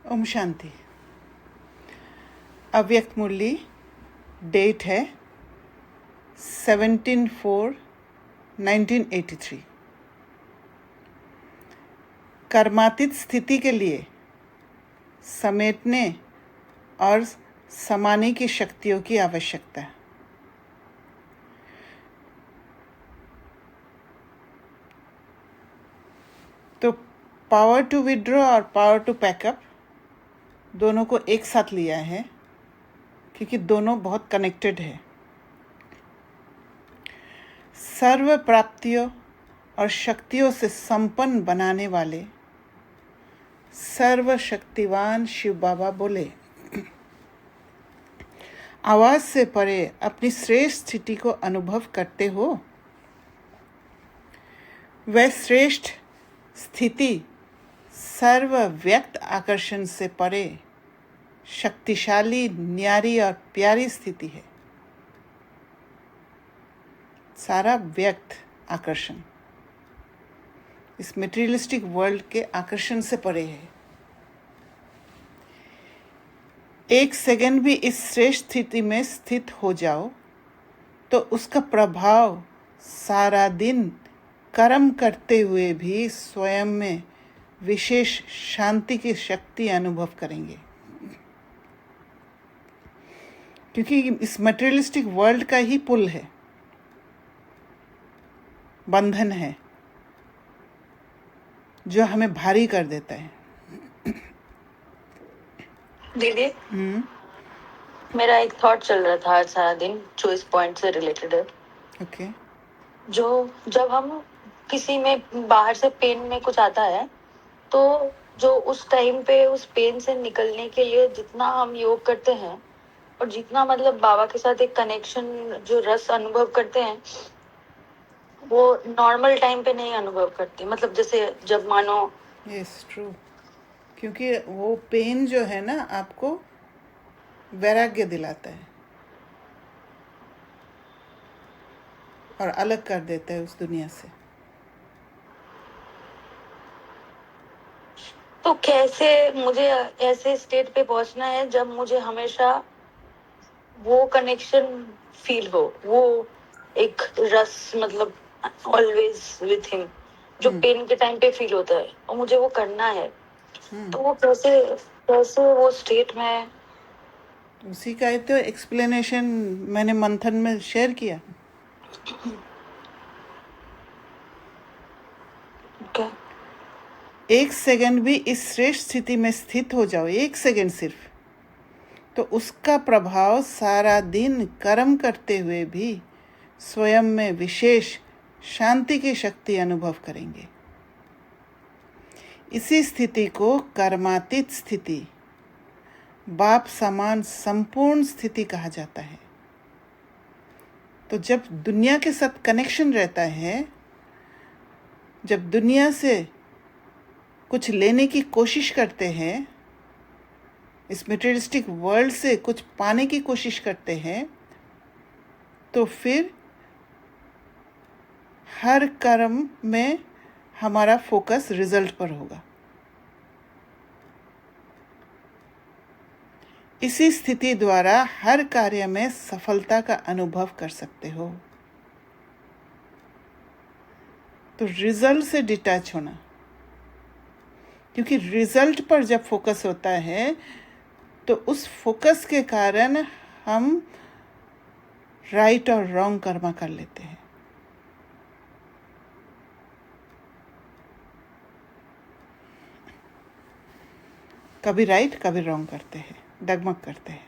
ओम शांति। अव्यक्त मुरली, डेट है 17/4/1983। कर्मातीत स्थिति के लिए समेटने और समाने की शक्तियों की आवश्यकता है। तो पावर टू विड्रॉ और पावर टू पैकअप दोनों को एक साथ लिया है क्योंकि दोनों बहुत कनेक्टेड है। सर्व प्राप्तियों और शक्तियों से संपन्न बनाने वाले सर्वशक्तिवान शिव बाबा बोले, आवाज से परे अपनी श्रेष्ठ स्थिति को अनुभव करते हो। वह श्रेष्ठ स्थिति सर्व व्यक्त आकर्षण से परे शक्तिशाली, न्यारी और प्यारी स्थिति है। सारा व्यक्त आकर्षण इस मटेरियलिस्टिक वर्ल्ड के आकर्षण से परे है। एक सेकंड भी इस श्रेष्ठ स्थिति में स्थित हो जाओ तो उसका प्रभाव सारा दिन कर्म करते हुए भी स्वयं में विशेष शांति की शक्ति अनुभव करेंगे, क्योंकि इस मटेरियलिस्टिक वर्ल्ड का ही पुल है, बंधन है जो हमें भारी कर देता है। दीदी, मेरा एक थॉट चल रहा था आज सारा दिन जो इस पॉइंट से रिलेटेड है। ओके। जब हम किसी में बाहर से पेन में कुछ आता है तो जो उस टाइम पे उस पेन से निकलने के लिए जितना हम योग करते हैं और जितना मतलब बाबा के साथ एक कनेक्शन जो रस अनुभव करते हैं वो नॉर्मल टाइम पे नहीं अनुभव करते। मतलब जैसे जब मानो यस, ट्रू, क्योंकि वो पेन जो है ना आपको वैराग्य दिलाता है और अलग कर देता है उस दुनिया से। तो कैसे मुझे ऐसे स्टेट पे पहुंचना है जब मुझे हमेशा वो कनेक्शन फील हो, वो एक रस, मतलब ऑलवेज विथ हिम जो पेन के टाइम पे फील होता है और मुझे वो करना है। तो वो कैसे वो स्टेट में, उसी का तो एक्सप्लेनेशन मैंने मंथन में शेयर किया। क्या? एक सेकंड भी इस श्रेष्ठ स्थिति में स्थित हो जाओ, एक सेकंड सिर्फ, तो उसका प्रभाव सारा दिन कर्म करते हुए भी स्वयं में विशेष शांति की शक्ति अनुभव करेंगे। इसी स्थिति को कर्मातीत स्थिति, बाप समान संपूर्ण स्थिति कहा जाता है। तो जब दुनिया के साथ कनेक्शन रहता है, जब दुनिया से कुछ लेने की कोशिश करते हैं, इस मटेरियलिस्टिक वर्ल्ड से कुछ पाने की कोशिश करते हैं, तो फिर हर कर्म में हमारा फोकस रिजल्ट पर होगा। इसी स्थिति द्वारा हर कार्य में सफलता का अनुभव कर सकते हो। तो रिजल्ट से डिटैच होना, क्योंकि रिजल्ट पर जब फोकस होता है तो उस फोकस के कारण हम राइट और रॉन्ग कर्म कर लेते हैं। कभी राइट कभी रॉन्ग करते हैं, डगमग करते हैं।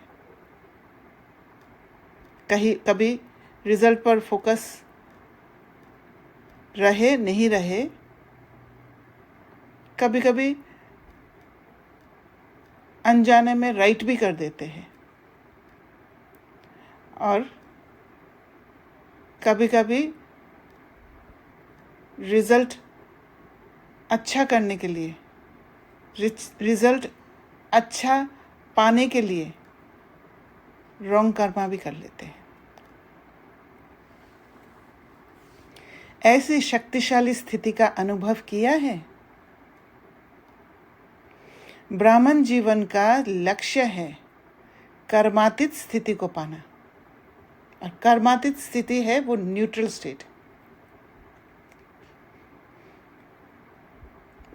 कभी रिजल्ट पर फोकस रहे नहीं रहे, कभी कभी अनजाने में राइट भी कर देते हैं, और कभी कभी रिजल्ट अच्छा करने के लिए, रिजल्ट अच्छा पाने के लिए रॉन्ग कर्मा भी कर लेते हैं। ऐसी शक्तिशाली स्थिति का अनुभव किया है। ब्राह्मण जीवन का लक्ष्य है कर्मातीत स्थिति को पाना, और कर्मातीत स्थिति है वो न्यूट्रल स्टेट,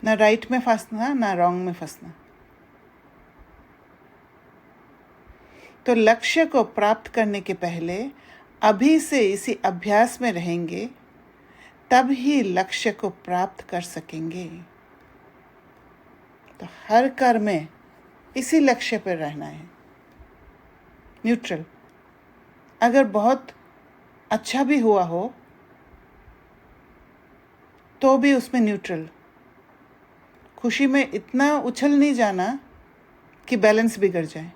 ना राइट में फंसना ना रॉन्ग में फंसना। तो लक्ष्य को प्राप्त करने के पहले अभी से इसी अभ्यास में रहेंगे, तब ही लक्ष्य को प्राप्त कर सकेंगे। तो हर कर्म में इसी लक्ष्य पर रहना है, न्यूट्रल। अगर बहुत अच्छा भी हुआ हो तो भी उसमें न्यूट्रल। खुशी में इतना उछल नहीं जाना कि बैलेंस बिगड़ जाए,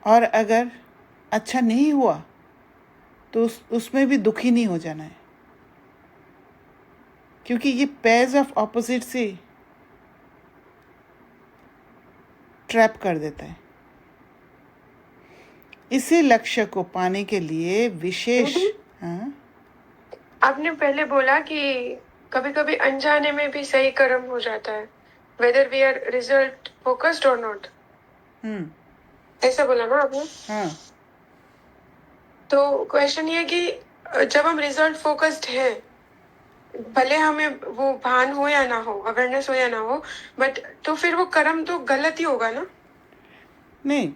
और अगर अच्छा नहीं हुआ तो उसमें भी दुखी नहीं हो जाना है, क्योंकि ये पेयर्स ऑफ ऑपोजिट से ट्रैप कर देता है। इसी लक्ष्य को पाने के लिए विशेष हाँ, आपने पहले बोला कि कभी कभी अनजाने में भी सही कर्म हो जाता है, whether we are result focused और नॉट, ऐसा बोला ना आपने? हाँ। तो क्वेश्चन ये कि जब हम रिजल्ट फोकस्ड है, भले हमें वो भान हो या ना हो, अवेयरनेस हो या ना हो, बट तो फिर वो कर्म तो गलत ही होगा ना? नहीं,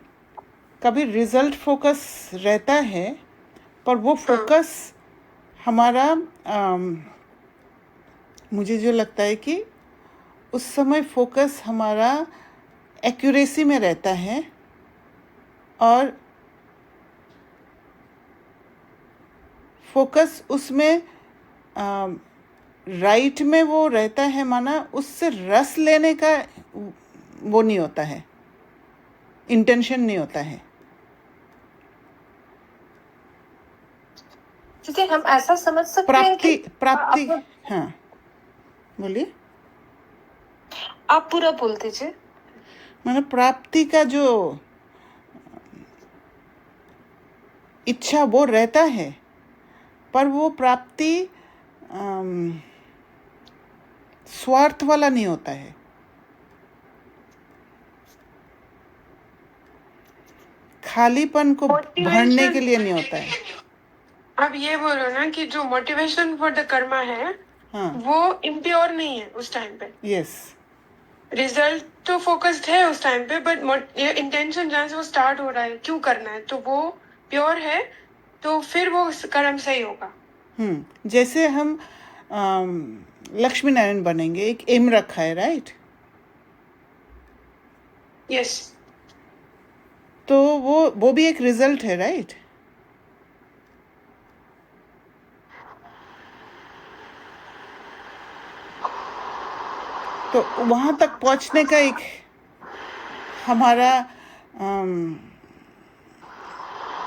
कभी रिजल्ट फोकस रहता है, पर वो फोकस हमारा मुझे जो लगता है कि उस समय फोकस हमारा एक्यूरेसी में रहता है, और फोकस उसमें राइट में वो रहता है, माना उससे रस लेने का वो नहीं होता है, इंटेंशन नहीं होता है। क्योंकि हम ऐसा समझ सकते हैं कि प्राप्ति हाँ बोलिए, आप पूरा बोल दीजिए। मतलब प्राप्ति का जो इच्छा वो रहता है, पर वो प्राप्ति स्वार्थ वाला नहीं होता है। खालीपन को भरने के लिए नहीं होता है। अब ये बोलो ना कि जो मोटिवेशन फॉर द कर्मा है, हाँ, वो इम्प्योर नहीं है उस टाइम पे। यस, रिजल्ट तो फोकस्ड है उस टाइम पे, बट ये इंटेंशन जहाँ से वो स्टार्ट हो रहा है, क्यों करना है, तो वो प्योर है, तो फिर वो कर्म सही होगा। जैसे हम लक्ष्मी नारायण बनेंगे, एक एम रखा है, राइट? यस। तो वो भी एक रिजल्ट है, राइट? तो वहां तक पहुंचने का एक हमारा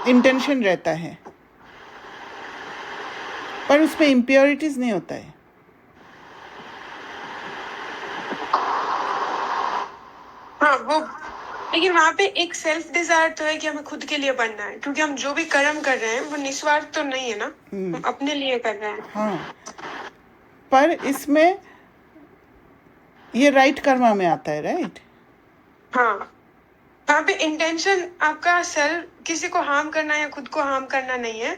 इंटेंशन रहता है, पर उसमें इम्प्योरिटीज नहीं होता है। हाँ, वो लेकिन वहाँ पे एक सेल्फ डिजायर तो है कि हमें खुद के लिए बनना है, क्योंकि हम जो भी कर्म कर रहे हैं वो निस्वार्थ तो नहीं है ना, हम अपने लिए कर रहे हैं। हाँ, पर इसमें ये राइट कर्मा में आता है, राइट? हाँ, वहाँ पे इंटेंशन आपका सेल्फ किसी को हार्म करना या खुद को हार्म करना नहीं है,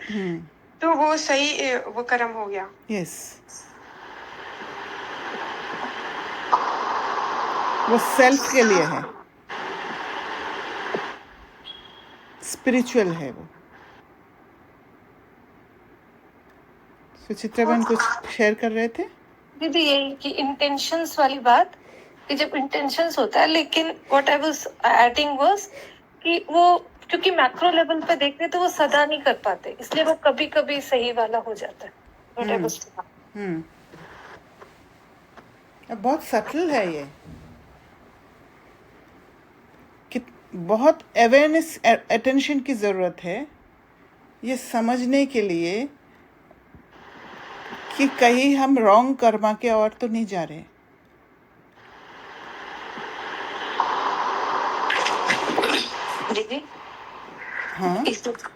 तो वो सही वो कर्म हो गया। यस, वो सेल्फ के लिए है, स्पिरिचुअल है वो। सुचित्रा बहन कुछ शेयर कर रहे थे? दीदी यही कि इंटेंशंस वाली बात, कि जब इंटेंशंस होता है, लेकिन what I was adding was कि वो क्योंकि मैक्रो लेवल पे देख रहे तो वो सदा नहीं कर पाते, इसलिए वो कभी कभी सही वाला हो जाता है। व्हाट आई वाज बहुत सटल है ये, कि बहुत अवेयरनेस अटेंशन की ज़रूरत है ये समझने के लिए कि कहीं हम रॉन्ग कर्मा के और तो नहीं जा रहे। दीदी, हाँ,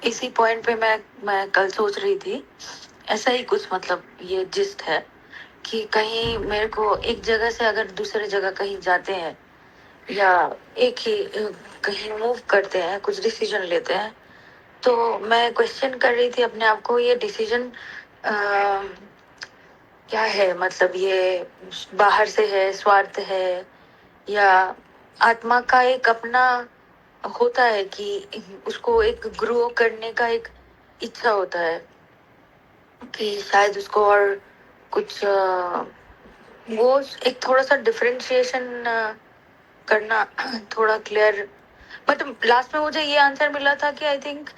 इसी पॉइंट पे मैं कल सोच रही थी, ऐसा ही कुछ, मतलब ये जिस्ट है कि कहीं मेरे को एक जगह से अगर दूसरे जगह कहीं जाते हैं या एक ही कहीं मूव करते हैं, कुछ डिसीजन लेते हैं, तो मैं क्वेश्चन कर रही थी अपने आप को, ये डिसीजन क्या है? मतलब ये बाहर से है, स्वार्थ है, या आत्मा का एक अपना होता है कि उसको एक ग्रो करने का एक इच्छा होता है कि शायद उसको और कुछ वो एक थोड़ा सा डिफरेंशिएशन करना थोड़ा क्लियर। बट लास्ट में मुझे ये आंसर मिला था कि आई थिंक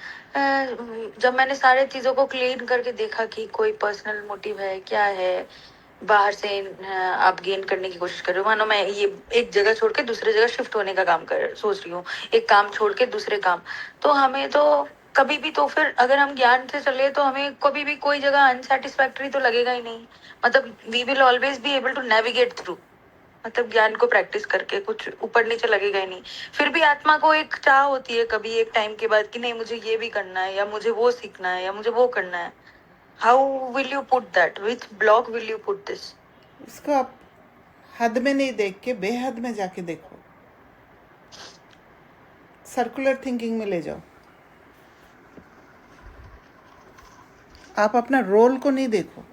जब मैंने सारे चीजों को क्लीन करके देखा कि कोई पर्सनल मोटिव है, क्या है, बाहर से आप गेन करने की कोशिश कर रहे हो, मानो मैं ये एक जगह छोड़ के दूसरे जगह शिफ्ट होने का काम कर सोच रही हूँ, एक काम छोड़ के दूसरे काम, तो हमें तो कभी भी, तो फिर अगर हम ज्ञान से चले तो हमें कभी भी कोई जगह अनसेटिस्फैक्टरी तो लगेगा ही नहीं। मतलब we will always be able to navigate through, मतलब ज्ञान को प्रैक्टिस करके कुछ ऊपर नीचे लगेगा ही नहीं। फिर भी आत्मा को एक चाह होती है कभी एक टाइम के बाद कि नहीं मुझे ये भी करना है, या मुझे वो सीखना है, या मुझे वो करना है। How will you put that, which block will you put this? इसको आप हद में नहीं देख के बेहद में जाके देखो, सर्कुलर थिंकिंग में ले जाओ। आप अपना रोल को नहीं देखो।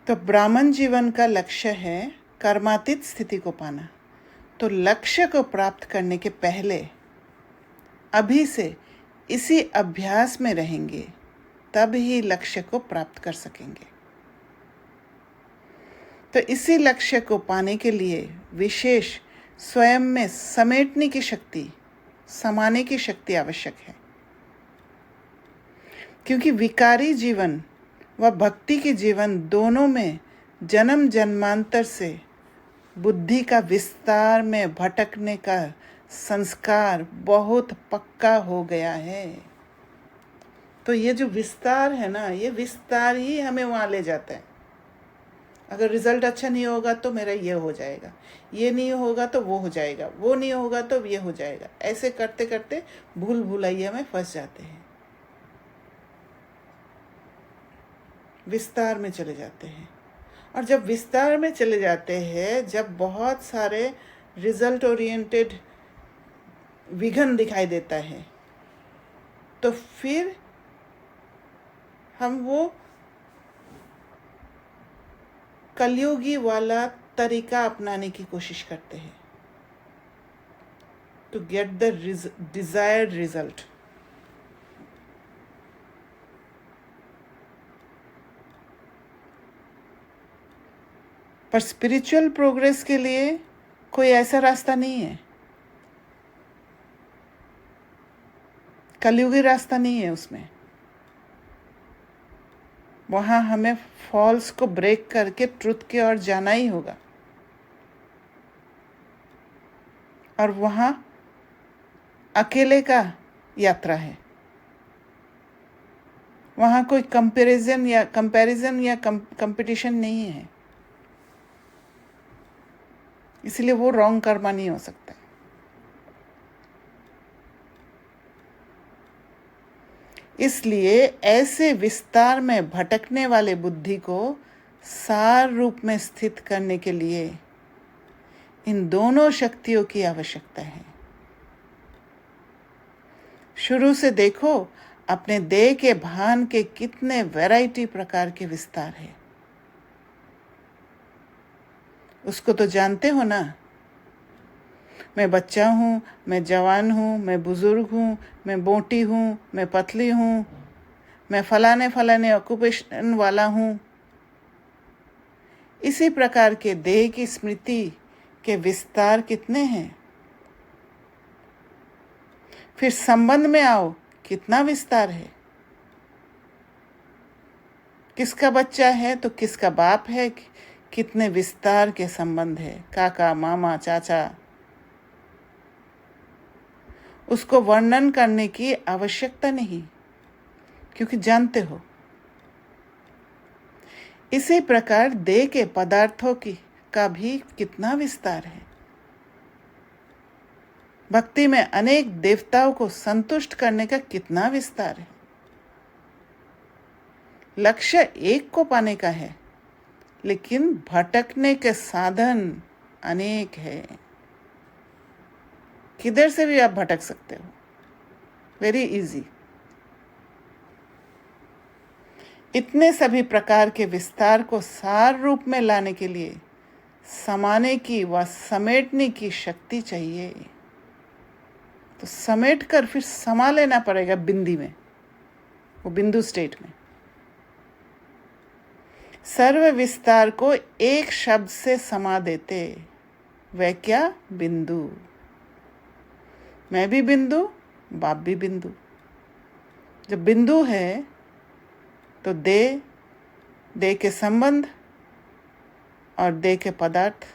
तो ब्राह्मण जीवन का लक्ष्य है कर्मातीत स्थिति को पाना। तो लक्ष्य को प्राप्त करने के पहले अभी से इसी अभ्यास में रहेंगे, तब ही लक्ष्य को प्राप्त कर सकेंगे। तो इसी लक्ष्य को पाने के लिए विशेष स्वयं में समेटने की शक्ति, समाने की शक्ति आवश्यक है। क्योंकि विकारी जीवन व भक्ति के जीवन दोनों में जन्म जन्मांतर से बुद्धि का विस्तार में भटकने का संस्कार बहुत पक्का हो गया है। तो ये जो विस्तार है ना, ये विस्तार ही हमें वहाँ ले जाता है। अगर रिजल्ट अच्छा नहीं होगा तो मेरा ये हो जाएगा, ये नहीं होगा तो वो हो जाएगा, वो नहीं होगा तो ये हो जाएगा, ऐसे करते करते भूल भुलैया में फंस जाते हैं, विस्तार में चले जाते हैं। और जब विस्तार में चले जाते हैं, जब बहुत सारे रिजल्ट ओरिएंटेड विघन दिखाई देता है, तो फिर हम वो कलयुगी वाला तरीका अपनाने की कोशिश करते हैं to get the desired result. पर स्पिरिचुअल प्रोग्रेस के लिए कोई ऐसा रास्ता नहीं है, कलयुगी रास्ता नहीं है उसमें। वहाँ हमें फॉल्स को ब्रेक करके ट्रुथ की ओर जाना ही होगा। और वहाँ अकेले का यात्रा है, वहाँ कोई कंपैरिजन या कंपटीशन नहीं है, इसलिए वो रॉन्ग कर्मा नहीं हो सकता। इसलिए ऐसे विस्तार में भटकने वाले बुद्धि को सार रूप में स्थित करने के लिए इन दोनों शक्तियों की आवश्यकता है। शुरू से देखो अपने देह के भान के कितने वैरायटी प्रकार के विस्तार है, उसको तो जानते हो ना। मैं बच्चा हूँ, मैं जवान हूँ, मैं बुजुर्ग हूँ, मैं मोटी हूँ, मैं पतली हूँ, मैं फलाने फलाने ऑक्यूपेशन वाला हूँ। इसी प्रकार के देह की स्मृति के विस्तार कितने हैं। फिर संबंध में आओ, कितना विस्तार है। किसका बच्चा है तो किसका बाप है, कितने विस्तार के संबंध है, काका मामा चाचा। उसको वर्णन करने की आवश्यकता नहीं, क्योंकि जानते हो। इसी प्रकार देह के पदार्थों का भी कितना विस्तार है। भक्ति में अनेक देवताओं को संतुष्ट करने का कितना विस्तार है। लक्ष्य एक को पाने का है, लेकिन भटकने के साधन अनेक है। किधर से भी आप भटक सकते हो, वेरी इजी। इतने सभी प्रकार के विस्तार को सार रूप में लाने के लिए समाने की व समेटने की शक्ति चाहिए। तो समेट कर फिर समा लेना पड़ेगा बिंदी में, वो बिंदु स्टेट में। सर्व विस्तार को एक शब्द से समा देते, वह क्या? बिंदु। मैं भी बिंदु, बाप भी बिंदु। जब बिंदु है तो दे के संबंध और दे के पदार्थ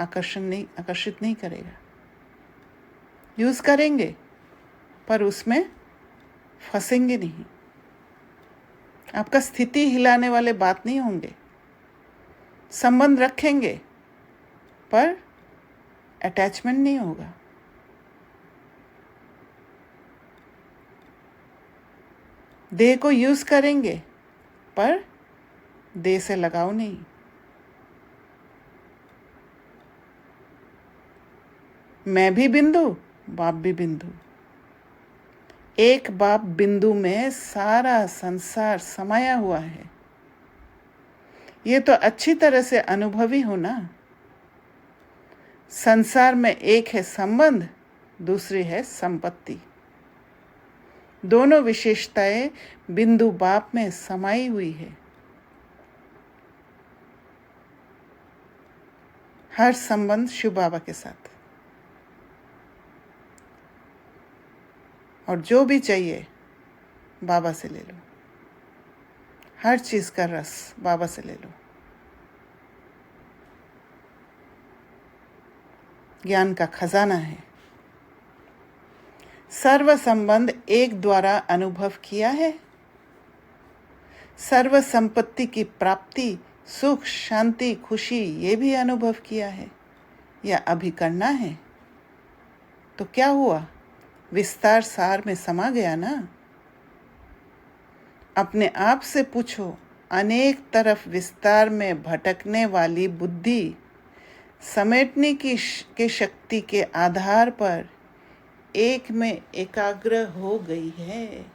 आकर्षित नहीं करेगा। यूज करेंगे पर उसमें फंसेंगे नहीं। आपका स्थिति हिलाने वाले बात नहीं होंगे। संबंध रखेंगे पर अटैचमेंट नहीं होगा। देह को यूज करेंगे पर देह से लगाव नहीं। मैं भी बिंदु, बाप भी बिंदु। एक बाप बिंदु में सारा संसार समाया हुआ है। ये तो अच्छी तरह से अनुभवी हो ना। संसार में एक है संबंध, दूसरी है संपत्ति। दोनों विशेषताएं बिंदु बाप में समाई हुई है। हर संबंध शिव बाबा के साथ, और जो भी चाहिए बाबा से ले लो। हर चीज का रस बाबा से ले लो। ज्ञान का खजाना है। सर्व संबंध एक द्वारा अनुभव किया है। सर्व संपत्ति की प्राप्ति, सुख, शांति, खुशी, ये भी अनुभव किया है या अभी करना है। तो क्या हुआ? विस्तार सार में समा गया ना। अपने आप से पूछो, अनेक तरफ विस्तार में भटकने वाली बुद्धि समेटने की शक्ति के आधार पर एक में एकाग्र हो गई है।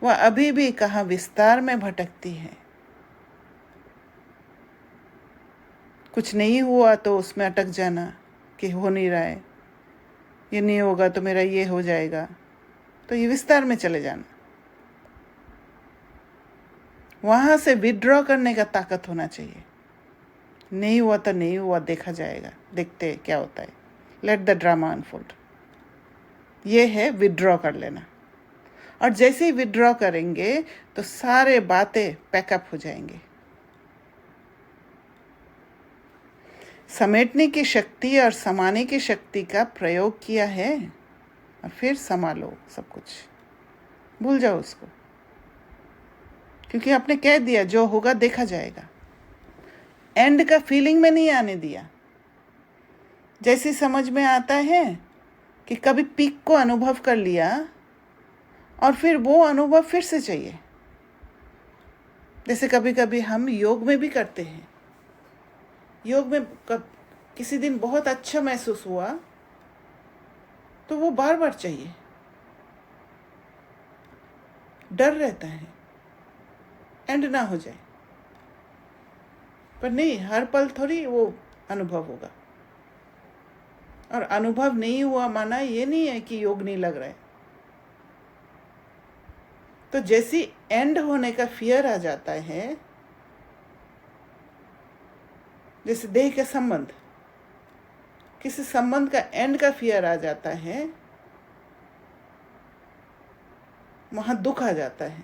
वह अभी भी कहाँ विस्तार में भटकती है। कुछ नहीं हुआ तो उसमें अटक जाना कि हो नहीं रहा है, ये नहीं होगा तो मेरा ये हो जाएगा, तो ये विस्तार में चले जाना। वहां से विड्रॉ करने का ताकत होना चाहिए। नहीं हुआ तो नहीं हुआ, देखा जाएगा, देखते क्या होता है। Let the drama unfold. ये है विड्रॉ कर लेना। और जैसे ही विड्रॉ करेंगे तो सारे बातें पैकअप हो जाएंगे। समेटने की शक्ति और समाने की शक्ति का प्रयोग किया है और फिर समा लो सब कुछ। भूल जाओ उसको, क्योंकि आपने कह दिया जो होगा देखा जाएगा। एंड का फीलिंग में नहीं आने दिया। जैसे समझ में आता है कि कभी पीक को अनुभव कर लिया और फिर वो अनुभव फिर से चाहिए। जैसे कभी कभी हम योग में भी करते हैं। योग में किसी दिन बहुत अच्छा महसूस हुआ तो वो बार बार चाहिए। डर रहता है एंड ना हो जाए, पर नहीं, हर पल थोड़ी वो अनुभव होगा। और अनुभव नहीं हुआ माना ये नहीं है कि योग नहीं लग रहा है। तो जैसी एंड होने का फियर आ जाता है, जैसे देह के संबंध, किसी संबंध का एंड का फियर आ जाता है, वहां दुख आ जाता है,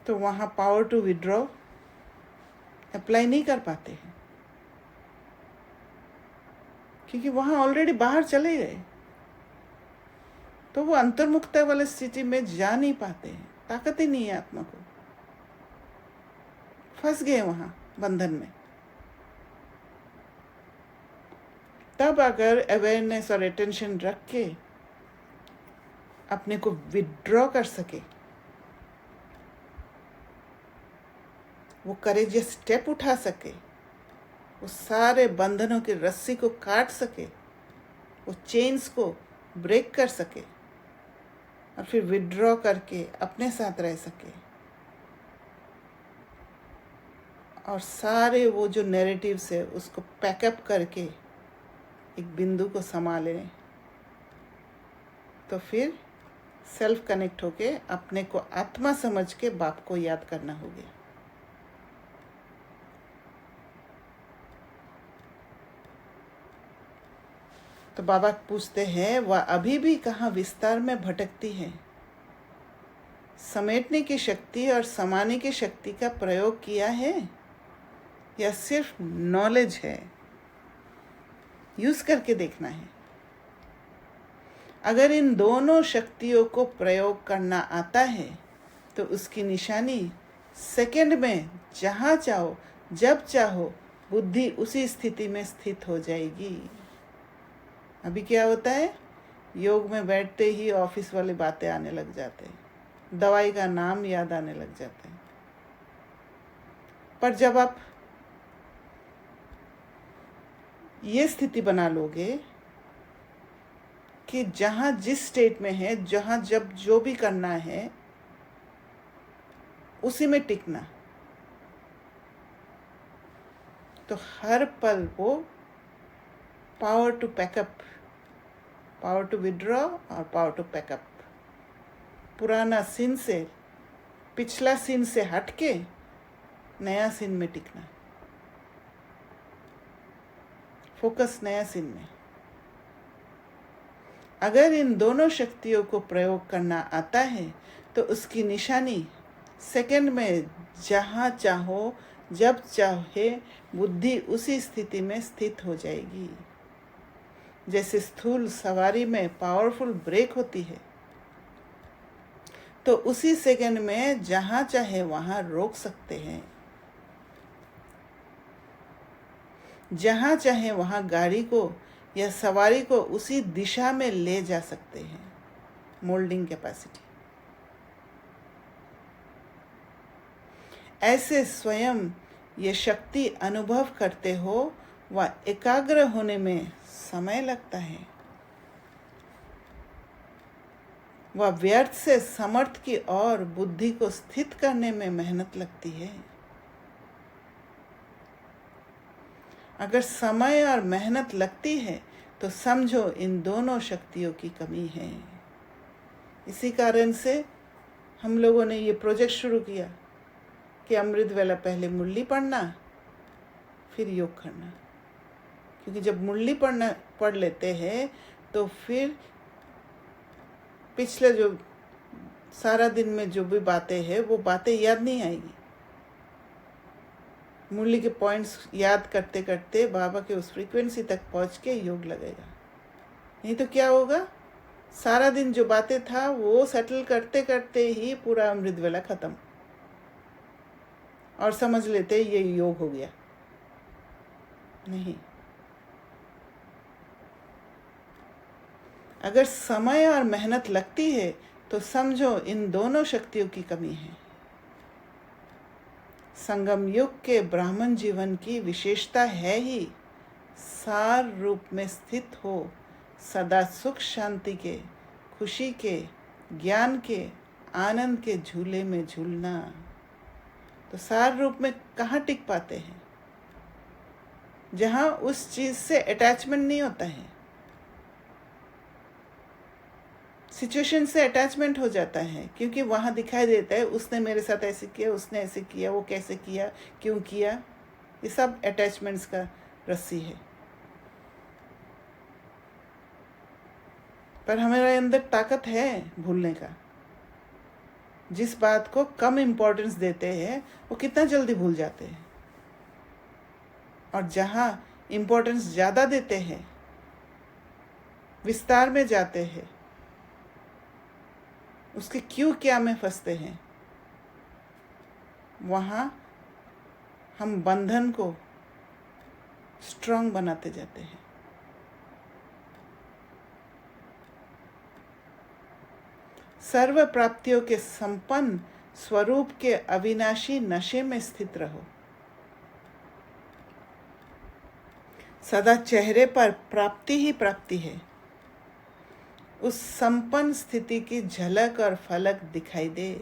तो वहां पावर टू विड्रॉ अप्लाई नहीं कर पाते हैं, क्योंकि वहां ऑलरेडी बाहर चले गए। तो वो अंतर्मुखता वाले स्थिति में जा नहीं पाते हैं। ताकत ही नहीं है आत्मा को, फंस गए वहां बंधन में। तब अगर अवेयरनेस और अटेंशन रख के अपने को विड्रॉ कर सके, वो करेजियस स्टेप उठा सके, वो सारे बंधनों की रस्सी को काट सके, वो चेन्स को ब्रेक कर सके और फिर विड्रॉ करके अपने साथ रह सके और सारे वो जो नैरेटिव्स है उसको पैकअप करके एक बिंदु को संभाले, तो फिर सेल्फ कनेक्ट होके अपने को आत्मा समझ के बाप को याद करना हो गया। तो बाबा पूछते हैं, वह अभी भी कहाँ विस्तार में भटकती है? समेटने की शक्ति और समाने की शक्ति का प्रयोग किया है या सिर्फ नॉलेज है? यूज करके देखना है। अगर इन दोनों शक्तियों को प्रयोग करना आता है तो उसकी निशानी सेकंड में जहाँ चाहो जब चाहो बुद्धि उसी स्थिति में स्थित हो जाएगी। अभी क्या होता है, योग में बैठते ही ऑफिस वाली बातें आने लग जाते हैं, दवाई का नाम याद आने लग जाते हैं। पर जब आप ये स्थिति बना लोगे कि जहाँ जिस स्टेट में है, जहाँ जब जो भी करना है उसी में टिकना, तो हर पल वो power to pack up, power to withdraw और पावर टू पैकअप, पुराना सीन से, पिछला सीन से हटके नया सीन में टिकना, फोकस नया सीन में। अगर इन दोनों शक्तियों को प्रयोग करना आता है तो उसकी निशानी सेकंड में जहाँ चाहो जब चाहे बुद्धि उसी स्थिति में स्थित हो जाएगी। जैसे स्थूल सवारी में पावरफुल ब्रेक होती है तो उसी सेकंड में जहाँ चाहे वहाँ रोक सकते हैं, जहाँ चाहे वहाँ गाड़ी को या सवारी को उसी दिशा में ले जा सकते हैं। Moulding capacity. ऐसे स्वयं ये शक्ति अनुभव करते हो व एकाग्र होने में समय लगता है, वह व्यर्थ से समर्थ की ओर बुद्धि को स्थित करने में मेहनत लगती है। अगर समय और मेहनत लगती है तो समझो इन दोनों शक्तियों की कमी है। इसी कारण से हम लोगों ने ये प्रोजेक्ट शुरू किया कि अमृत वेला पहले मुरली पढ़ना फिर योग करना, क्योंकि जब मुरली पढ़ लेते हैं तो फिर पिछले जो सारा दिन में जो भी बातें हैं वो बातें याद नहीं आएगी। मुरली के पॉइंट्स याद करते करते बाबा के उस फ्रीक्वेंसी तक पहुंच के योग लगेगा। नहीं तो क्या होगा, सारा दिन जो बातें था वो सेटल करते करते ही पूरा अमृत वेला खत्म और समझ लेते ये योग हो गया। नहीं, अगर समय और मेहनत लगती है तो समझो इन दोनों शक्तियों की कमी है। संगम युग के ब्राह्मण जीवन की विशेषता है ही सार रूप में स्थित हो, सदा सुख शांति के, खुशी के, ज्ञान के, आनंद के झूले में झूलना। तो सार रूप में कहाँ टिक पाते हैं? जहाँ उस चीज से अटैचमेंट नहीं होता है, सिचुएशन से अटैचमेंट हो जाता है, क्योंकि वहाँ दिखाई देता है उसने मेरे साथ ऐसे किया, उसने ऐसे किया, वो कैसे किया, क्यों किया। ये सब अटैचमेंट्स का रस्सी है। पर हमारे अंदर ताकत है भूलने का। जिस बात को कम इम्पोर्टेंस देते हैं वो कितना जल्दी भूल जाते हैं, और जहाँ इम्पोर्टेंस ज़्यादा देते हैं, विस्तार में जाते हैं, उसके क्यों क्या में फंसते हैं, वहाँ हम बंधन को स्ट्रांग बनाते जाते हैं। सर्व प्राप्तियों के संपन्न स्वरूप के अविनाशी नशे में स्थित रहो। सदा चेहरे पर प्राप्ति ही प्राप्ति है। उस संपन्न स्थिति की झलक और फलक दिखाई दे।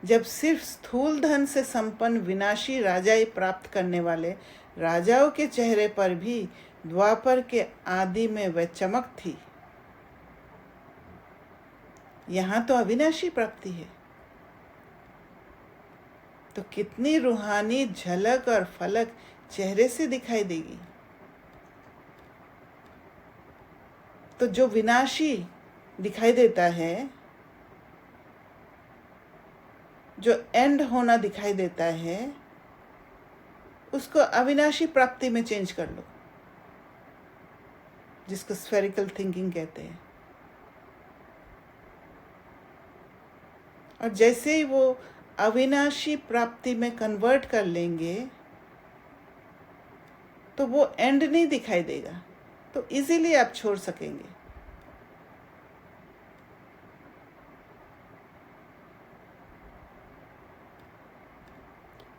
जब सिर्फ स्थूल धन से संपन्न विनाशी राजा ही प्राप्त करने वाले राजाओं के चेहरे पर भी द्वापर के आदि में वह चमक थी, यहाँ तो अविनाशी प्राप्ति है। तो कितनी रूहानी झलक और फलक चेहरे से दिखाई देगी। तो जो विनाशी दिखाई देता है, जो एंड होना दिखाई देता है, उसको अविनाशी प्राप्ति में चेंज कर लो, जिसको स्फेरिकल थिंकिंग कहते हैं। और जैसे ही वो अविनाशी प्राप्ति में कन्वर्ट कर लेंगे तो वो एंड नहीं दिखाई देगा, तो इजीली आप छोड़ सकेंगे।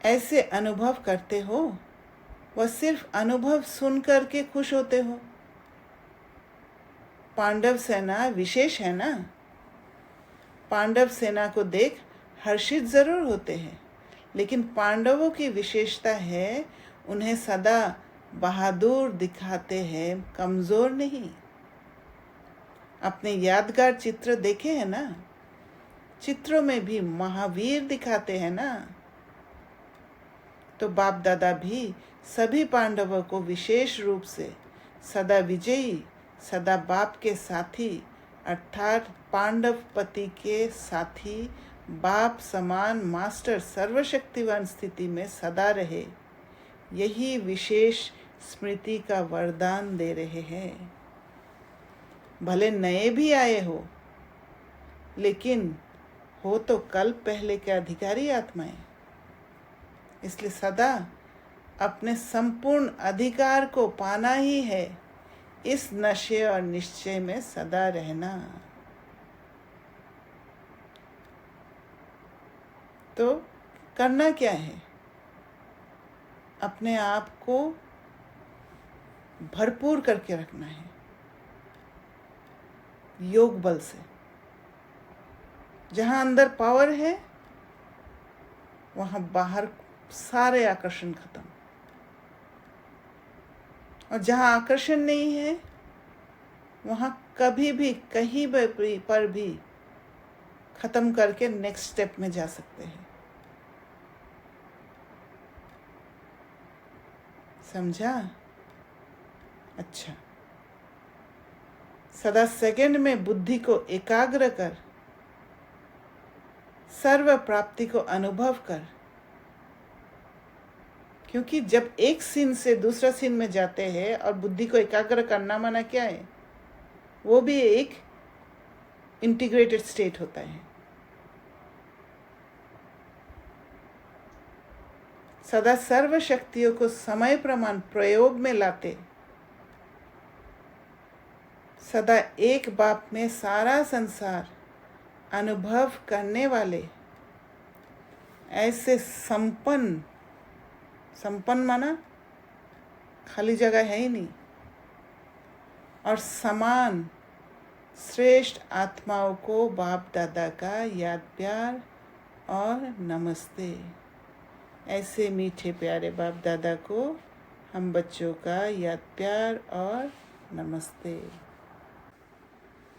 ऐसे अनुभव करते हो, वह सिर्फ अनुभव सुन करके खुश होते हो। पांडव सेना विशेष है ना। पांडव सेना को देख हर्षित जरूर होते हैं, लेकिन पांडवों की विशेषता है उन्हें सदा बहादुर दिखाते हैं, कमजोर नहीं। अपने यादगार चित्र देखे हैं ना, चित्रों में भी महावीर दिखाते हैं ना। तो बाप दादा भी सभी पांडवों को विशेष रूप से सदा विजयी, सदा बाप के साथी अर्थात पांडव पति के साथी, बाप समान मास्टर सर्वशक्तिवान स्थिति में सदा रहे, यही विशेष स्मृति का वरदान दे रहे हैं। भले नए भी आए हो, लेकिन हो तो कल पहले के अधिकारी आत्माएं। इसलिए सदा अपने संपूर्ण अधिकार को पाना ही है, इस नशे और निश्चय में सदा रहना। तो करना क्या है? अपने आप को भरपूर करके रखना है योग बल से। जहां अंदर पावर है, वहां बाहर सारे आकर्षण खत्म। और जहां आकर्षण नहीं है, वहां कभी भी कहीं पर भी खत्म करके नेक्स्ट स्टेप में जा सकते हैं। समझा? अच्छा, सदा सेकंड में बुद्धि को एकाग्र कर, सर्व प्राप्ति को अनुभव कर। क्योंकि जब एक सीन से दूसरा सीन में जाते हैं और बुद्धि को एकाग्र करना माना क्या है? वो भी एक इंटीग्रेटेड स्टेट होता है। सदा सर्व शक्तियों को समय प्रमाण प्रयोग में लाते, सदा एक बाप में सारा संसार अनुभव करने वाले, ऐसे संपन्न माना खाली जगह है ही नहीं, और समान श्रेष्ठ आत्माओं को बाप दादा का याद प्यार और नमस्ते। ऐसे मीठे प्यारे बाप दादा को हम बच्चों का याद प्यार और नमस्ते।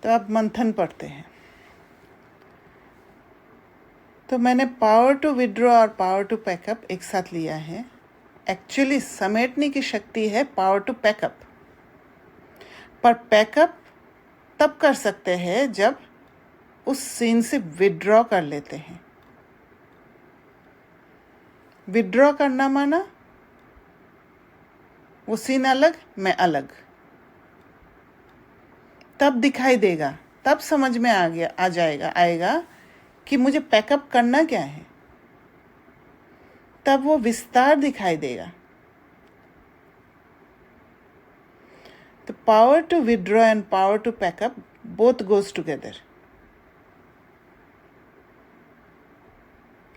तो अब मंथन पढ़ते हैं। तो मैंने पावर टू विड्रॉ और पावर टू पैकअप एक साथ लिया है। एक्चुअली समेटने की शक्ति है पावर टू पैकअप, पर पैकअप तब कर सकते हैं जब उस सीन से विड्रॉ कर लेते हैं। विड्रॉ करना माना वो सीन अलग, मैं अलग। तब दिखाई देगा, तब समझ में आएगा कि मुझे पैकअप करना क्या है। तब वो विस्तार दिखाई देगा। तो power to withdraw and power to pack up both goes together.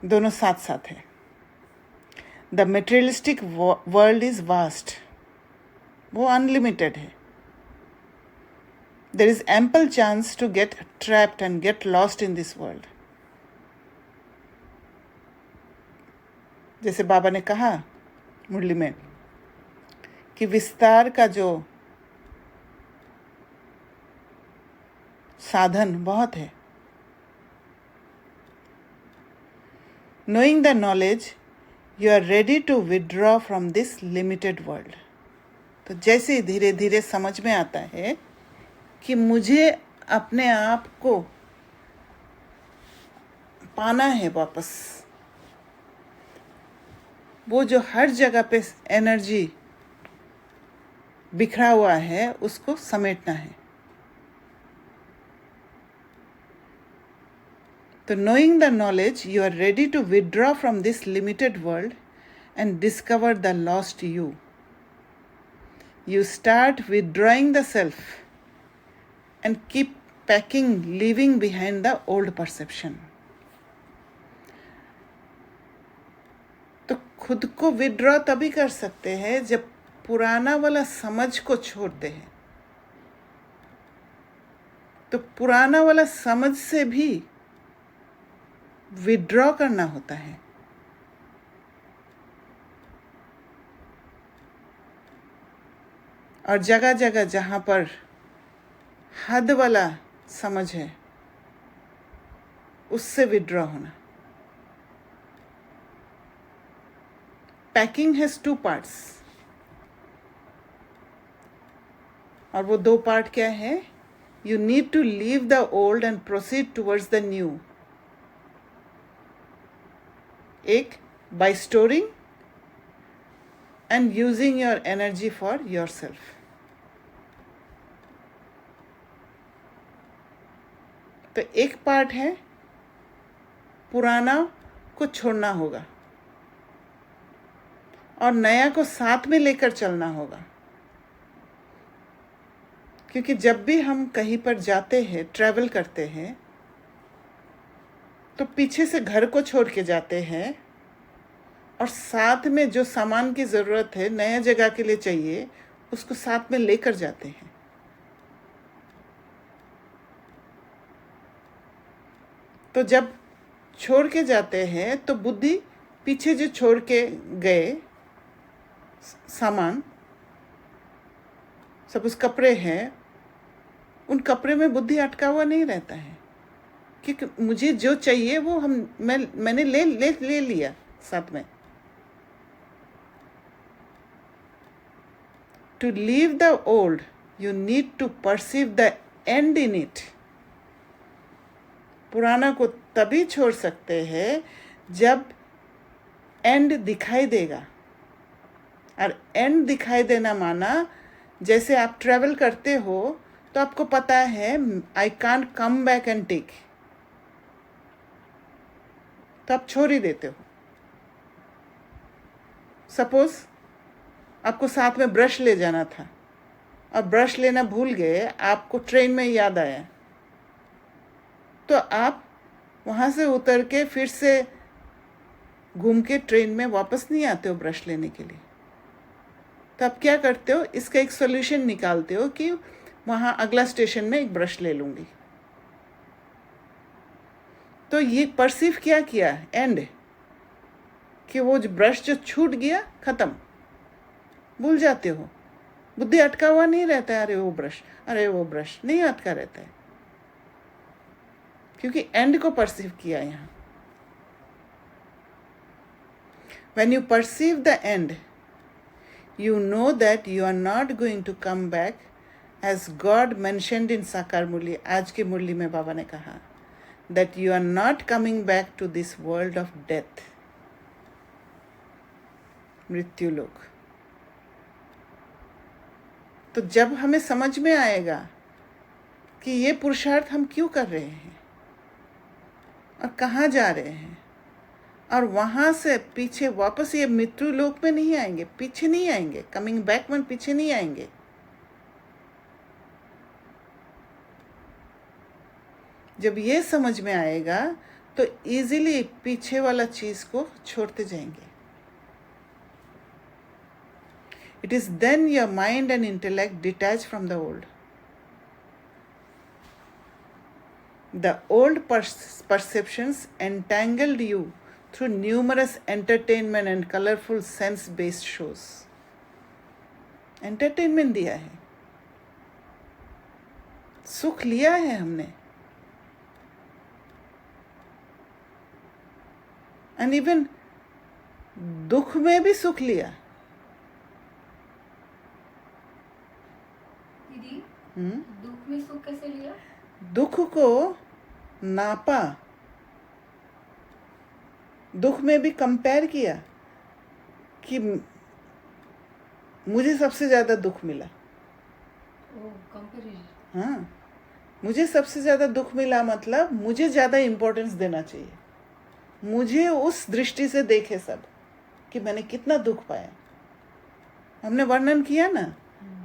दोनों साथ साथ है. The materialistic world is vast. वो unlimited है. There is ample chance to get trapped and get lost in this world. जैसे बाबा ने कहा मुरली में कि विस्तार का जो साधन बहुत है. Knowing the knowledge, you are ready to withdraw from this limited world. तो जैसे धीरे धीरे समझ में आता है कि मुझे अपने आप को पाना है वापस, वो जो हर जगह पे एनर्जी बिखरा हुआ है उसको समेटना है. तो knowing the knowledge, you are ready to withdraw from this limited world and discover the lost you. You start withdrawing the self and keep packing, leaving behind the old perception. तो खुद को withdraw तभी कर सकते हैं जब पुराना वाला समझ को छोड़ते हैं. तो पुराना वाला समझ से भी विड्रॉ करना होता है. और जगह जगह जहाँ पर हद वाला समझ है उससे विड्रॉ होना. Packing has 2 parts. और वो 2 पार्ट क्या है? You need to leave the old and proceed towards the new. एक by storing and using your energy for yourself. तो एक पार्ट है पुराना को छोड़ना होगा और नया को साथ में लेकर चलना होगा. क्योंकि जब भी हम कहीं पर जाते हैं, ट्रैवल करते हैं, तो पीछे से घर को छोड़ के जाते हैं और साथ में जो सामान की ज़रूरत है, नया जगह के लिए चाहिए, उसको साथ में लेकर जाते हैं. तो जब छोड़ के जाते हैं तो बुद्धि पीछे जो छोड़ के गए सामान, सपोज कपड़े हैं, उन कपड़े में बुद्धि अटका हुआ नहीं रहता है. क्योंकि मुझे जो चाहिए वो मैंने ले लिया साथ में. To leave the old, you need to perceive the end in it. पुराना को तभी छोड़ सकते हैं जब एंड दिखाई देगा. और एंड दिखाई देना माना जैसे आप ट्रैवल करते हो तो आपको पता है I can't come back and take, तो आप छोड़ ही देते हो. सपोज आपको साथ में ब्रश ले जाना था और ब्रश लेना भूल गए, आपको ट्रेन में याद आया, तो आप वहाँ से उतर के फिर से घूम के ट्रेन में वापस नहीं आते हो ब्रश लेने के लिए. तो आप क्या करते हो? इसका एक सॉल्यूशन निकालते हो कि वहाँ अगला स्टेशन में एक ब्रश ले लूँगी. तो ये परसीव क्या किया? एंड, कि वो जो ब्रश जो छूट गया, ख़त्म, भूल जाते हो. बुद्धि अटका हुआ नहीं रहता है, अरे वो ब्रश नहीं अटका रहता है, क्योंकि एंड को परसीव किया यहाँ. When you perceive the end, you know that you are not going to come back, as God mentioned in साकार मुरली. आज की मुरली में बाबा ने कहा that you are not coming back to this world of death, मृत्यु लोक. तो जब हमें समझ में आएगा कि ये पुरुषार्थ हम क्यों कर रहे हैं और कहाँ जा रहे हैं, और वहाँ से पीछे वापस ये मृत्यु लोक में नहीं आएंगे, पीछे नहीं आएंगे. कमिंग बैक में पीछे नहीं आएंगे. जब ये समझ में आएगा तो इजीली पीछे वाला चीज को छोड़ते जाएंगे. It is then your mind and intellect detach from the old. The old perceptions entangled you through numerous entertainment and colorful sense-based shows. Entertainment दिया है, सुख लिया है हमने, and even दुख में भी सुख लिया. दीदी, दुख में सुख कैसे लिया? दुख को नापा, दुख में भी कंपेयर किया कि मुझे सबसे ज्यादा दुख मिला. कंपैरिजन. हाँ, मुझे सबसे ज्यादा दुख मिला मतलब मुझे ज्यादा इम्पोर्टेंस देना चाहिए. मुझे उस दृष्टि से देखे सब कि मैंने कितना दुख पाया. हमने वर्णन किया ना,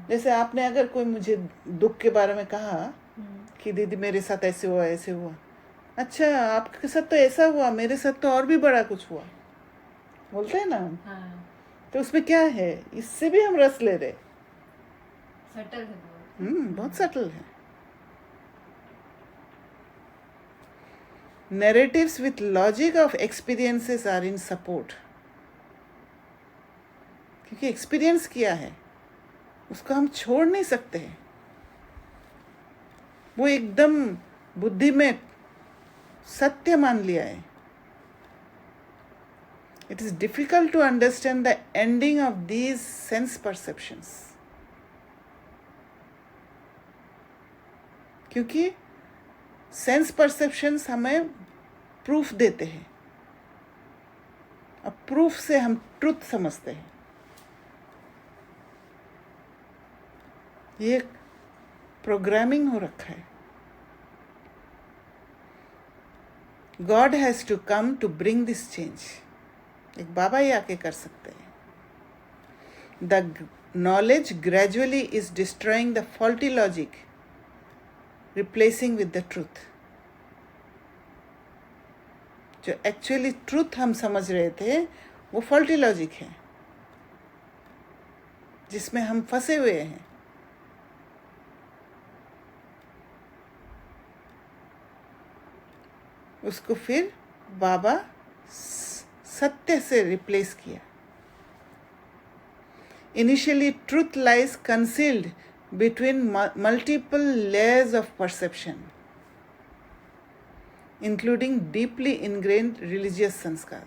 जैसे आपने अगर कोई मुझे दुख के बारे में कहा कि दीदी मेरे साथ ऐसे हुआ ऐसे हुआ, अच्छा आपके साथ तो ऐसा हुआ, मेरे साथ तो और भी बड़ा कुछ हुआ, बोलते हैं ना हम. हाँ, तो उसमें क्या है, इससे भी हम रस ले रहे. सटल है बहुत. बहुत सटल है. Narratives with logic of experiences are in support. क्योंकि एक्सपीरियंस किया है उसको हम छोड़ नहीं सकते हैं. वो एकदम बुद्धि में सत्य मान लिया है. It is difficult to understand the ending of these sense perceptions. क्योंकि सेंस परसेप्शंस हमें प्रूफ देते हैं. अब प्रूफ से हम ट्रुथ समझते हैं. ये प्रोग्रामिंग हो रखा है. God has to come to bring this change. एक बाबा ही आके कर सकते हैं. The knowledge gradually is destroying the faulty logic, replacing with the truth. जो एक्चुअली ट्रूथ हम समझ रहे थे वो फॉल्टी लॉजिक है जिसमें हम फंसे हुए हैं. उसको फिर बाबा सत्य से रिप्लेस किया. Initially truth lies concealed between multiple layers of perception, including deeply ingrained religious संस्कार.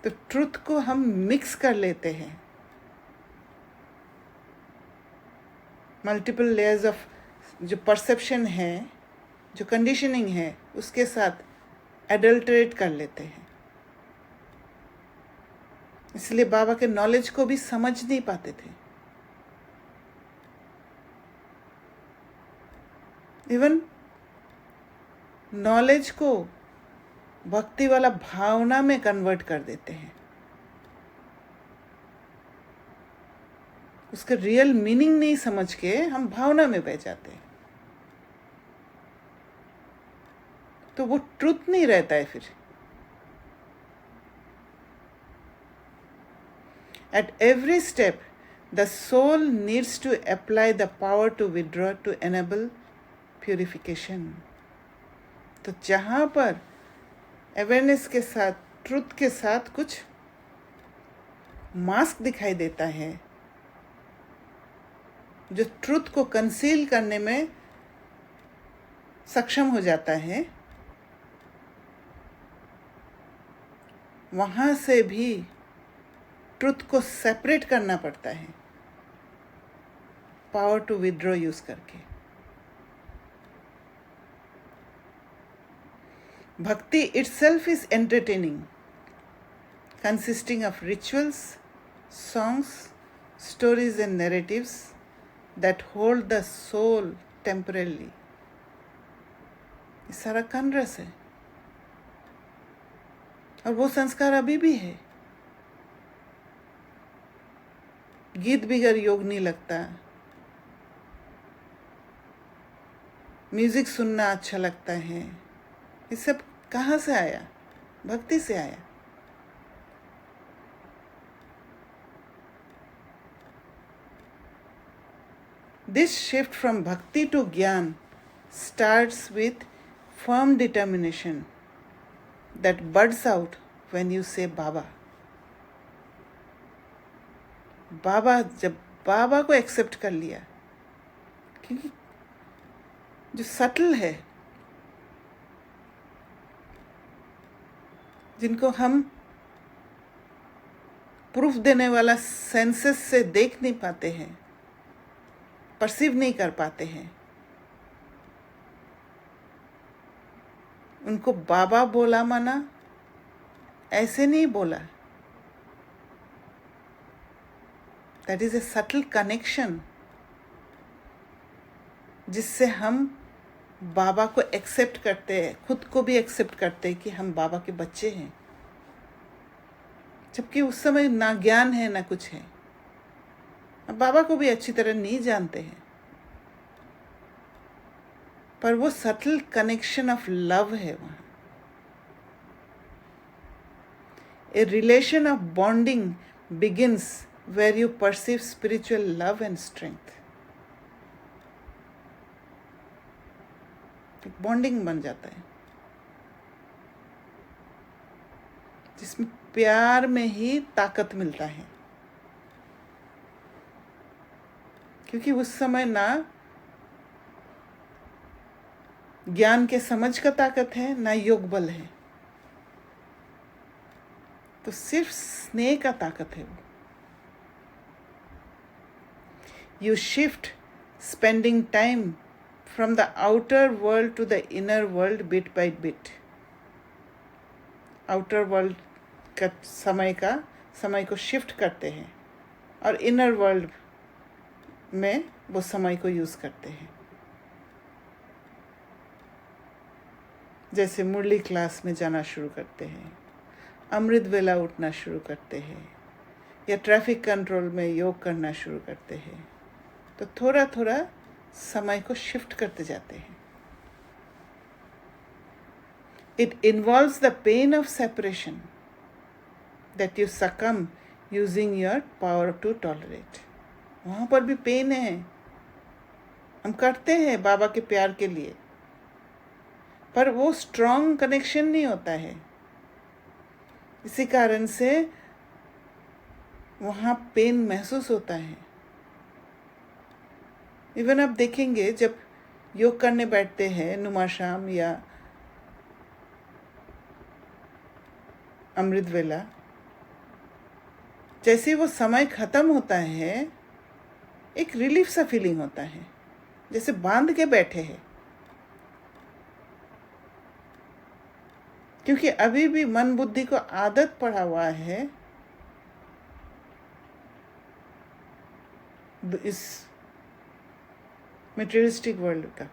तो ट्रुथ को हम मिक्स कर लेते हैं. मल्टीपल लेयर्स ऑफ जो परसेप्शन है, जो कंडीशनिंग है, उसके साथ एडल्टरेट कर लेते हैं. इसलिए बाबा के नॉलेज को भी समझ नहीं पाते थे. इवन नॉलेज को भक्ति वाला भावना में कन्वर्ट कर देते हैं. उसका रियल मीनिंग नहीं समझ के हम भावना में बह जाते हैं. तो वो ट्रुथ नहीं रहता है फिर. At every step, the soul needs to apply the power to withdraw to enable purification. तो जहाँ पर अवेयरनेस के साथ, ट्रुथ के साथ कुछ मास्क दिखाई देता है, जो ट्रुथ को कंसील करने में सक्षम हो जाता है, वहाँ से भी ट्रुथ को सेपरेट करना पड़ता है पावर टू विथड्रॉ यूज करके. भक्ति itself is entertaining, consisting of rituals, songs, stories and narratives that hold the soul temporarily. ये सारा कन रस है और वो संस्कार अभी भी है. गीत बिगर योग नहीं लगता, म्यूज़िक सुनना अच्छा लगता है, ये सब कहाँ से आया? भक्ति से आया। This shift from bhakti to gyan starts with firm determination that buds out when you say Baba. बाबा, जब बाबा को एक्सेप्ट कर लिया, क्योंकि जो सटल है, जिनको हम प्रूफ देने वाला सेंसेस से देख नहीं पाते हैं, परसीव नहीं कर पाते हैं, उनको बाबा बोला माना ऐसे नहीं बोला। That is a subtle connection जिससे हम बाबा को एक्सेप्ट करते हैं, खुद को भी एक्सेप्ट करते हैं कि हम बाबा के बच्चे हैं, जबकि उस समय ना ज्ञान है ना कुछ है, अब बाबा को भी अच्छी तरह नहीं जानते हैं, पर वो सटल कनेक्शन ऑफ लव है वहाँ। A relation of bonding begins where you perceive spiritual love and strength. एक बॉन्डिंग बन जाता है जिसमें प्यार में ही ताकत मिलता है, क्योंकि उस समय ना ज्ञान के समझ का ताकत है ना योग बल है, तो सिर्फ स्नेह का ताकत है वो। You shift spending time from the outer world to the inner world bit by bit. Outer world का समय को शिफ्ट करते हैं और इनर वर्ल्ड में वो समय को यूज़ करते हैं। जैसे मुरली क्लास में जाना शुरू करते हैं, अमृत वेला उठना शुरू करते हैं, या ट्रैफिक कंट्रोल में योग करना शुरू करते हैं, तो थोड़ा थोड़ा समय को शिफ्ट करते जाते हैं। It involves the pain of separation that you succumb using your power to tolerate. वहाँ पर भी पेन है, हम करते हैं बाबा के प्यार के लिए, पर वो स्ट्रॉन्ग कनेक्शन नहीं होता है, इसी कारण से वहाँ पेन महसूस होता है। इवन आप देखेंगे जब योग करने बैठते हैं नुमा शाम या अमृत वेला, जैसे वो समय खत्म होता है एक रिलीफ सा फीलिंग होता है, जैसे बांध के बैठे हैं, क्योंकि अभी भी मन बुद्धि को आदत पड़ा हुआ है इस materialistic world का।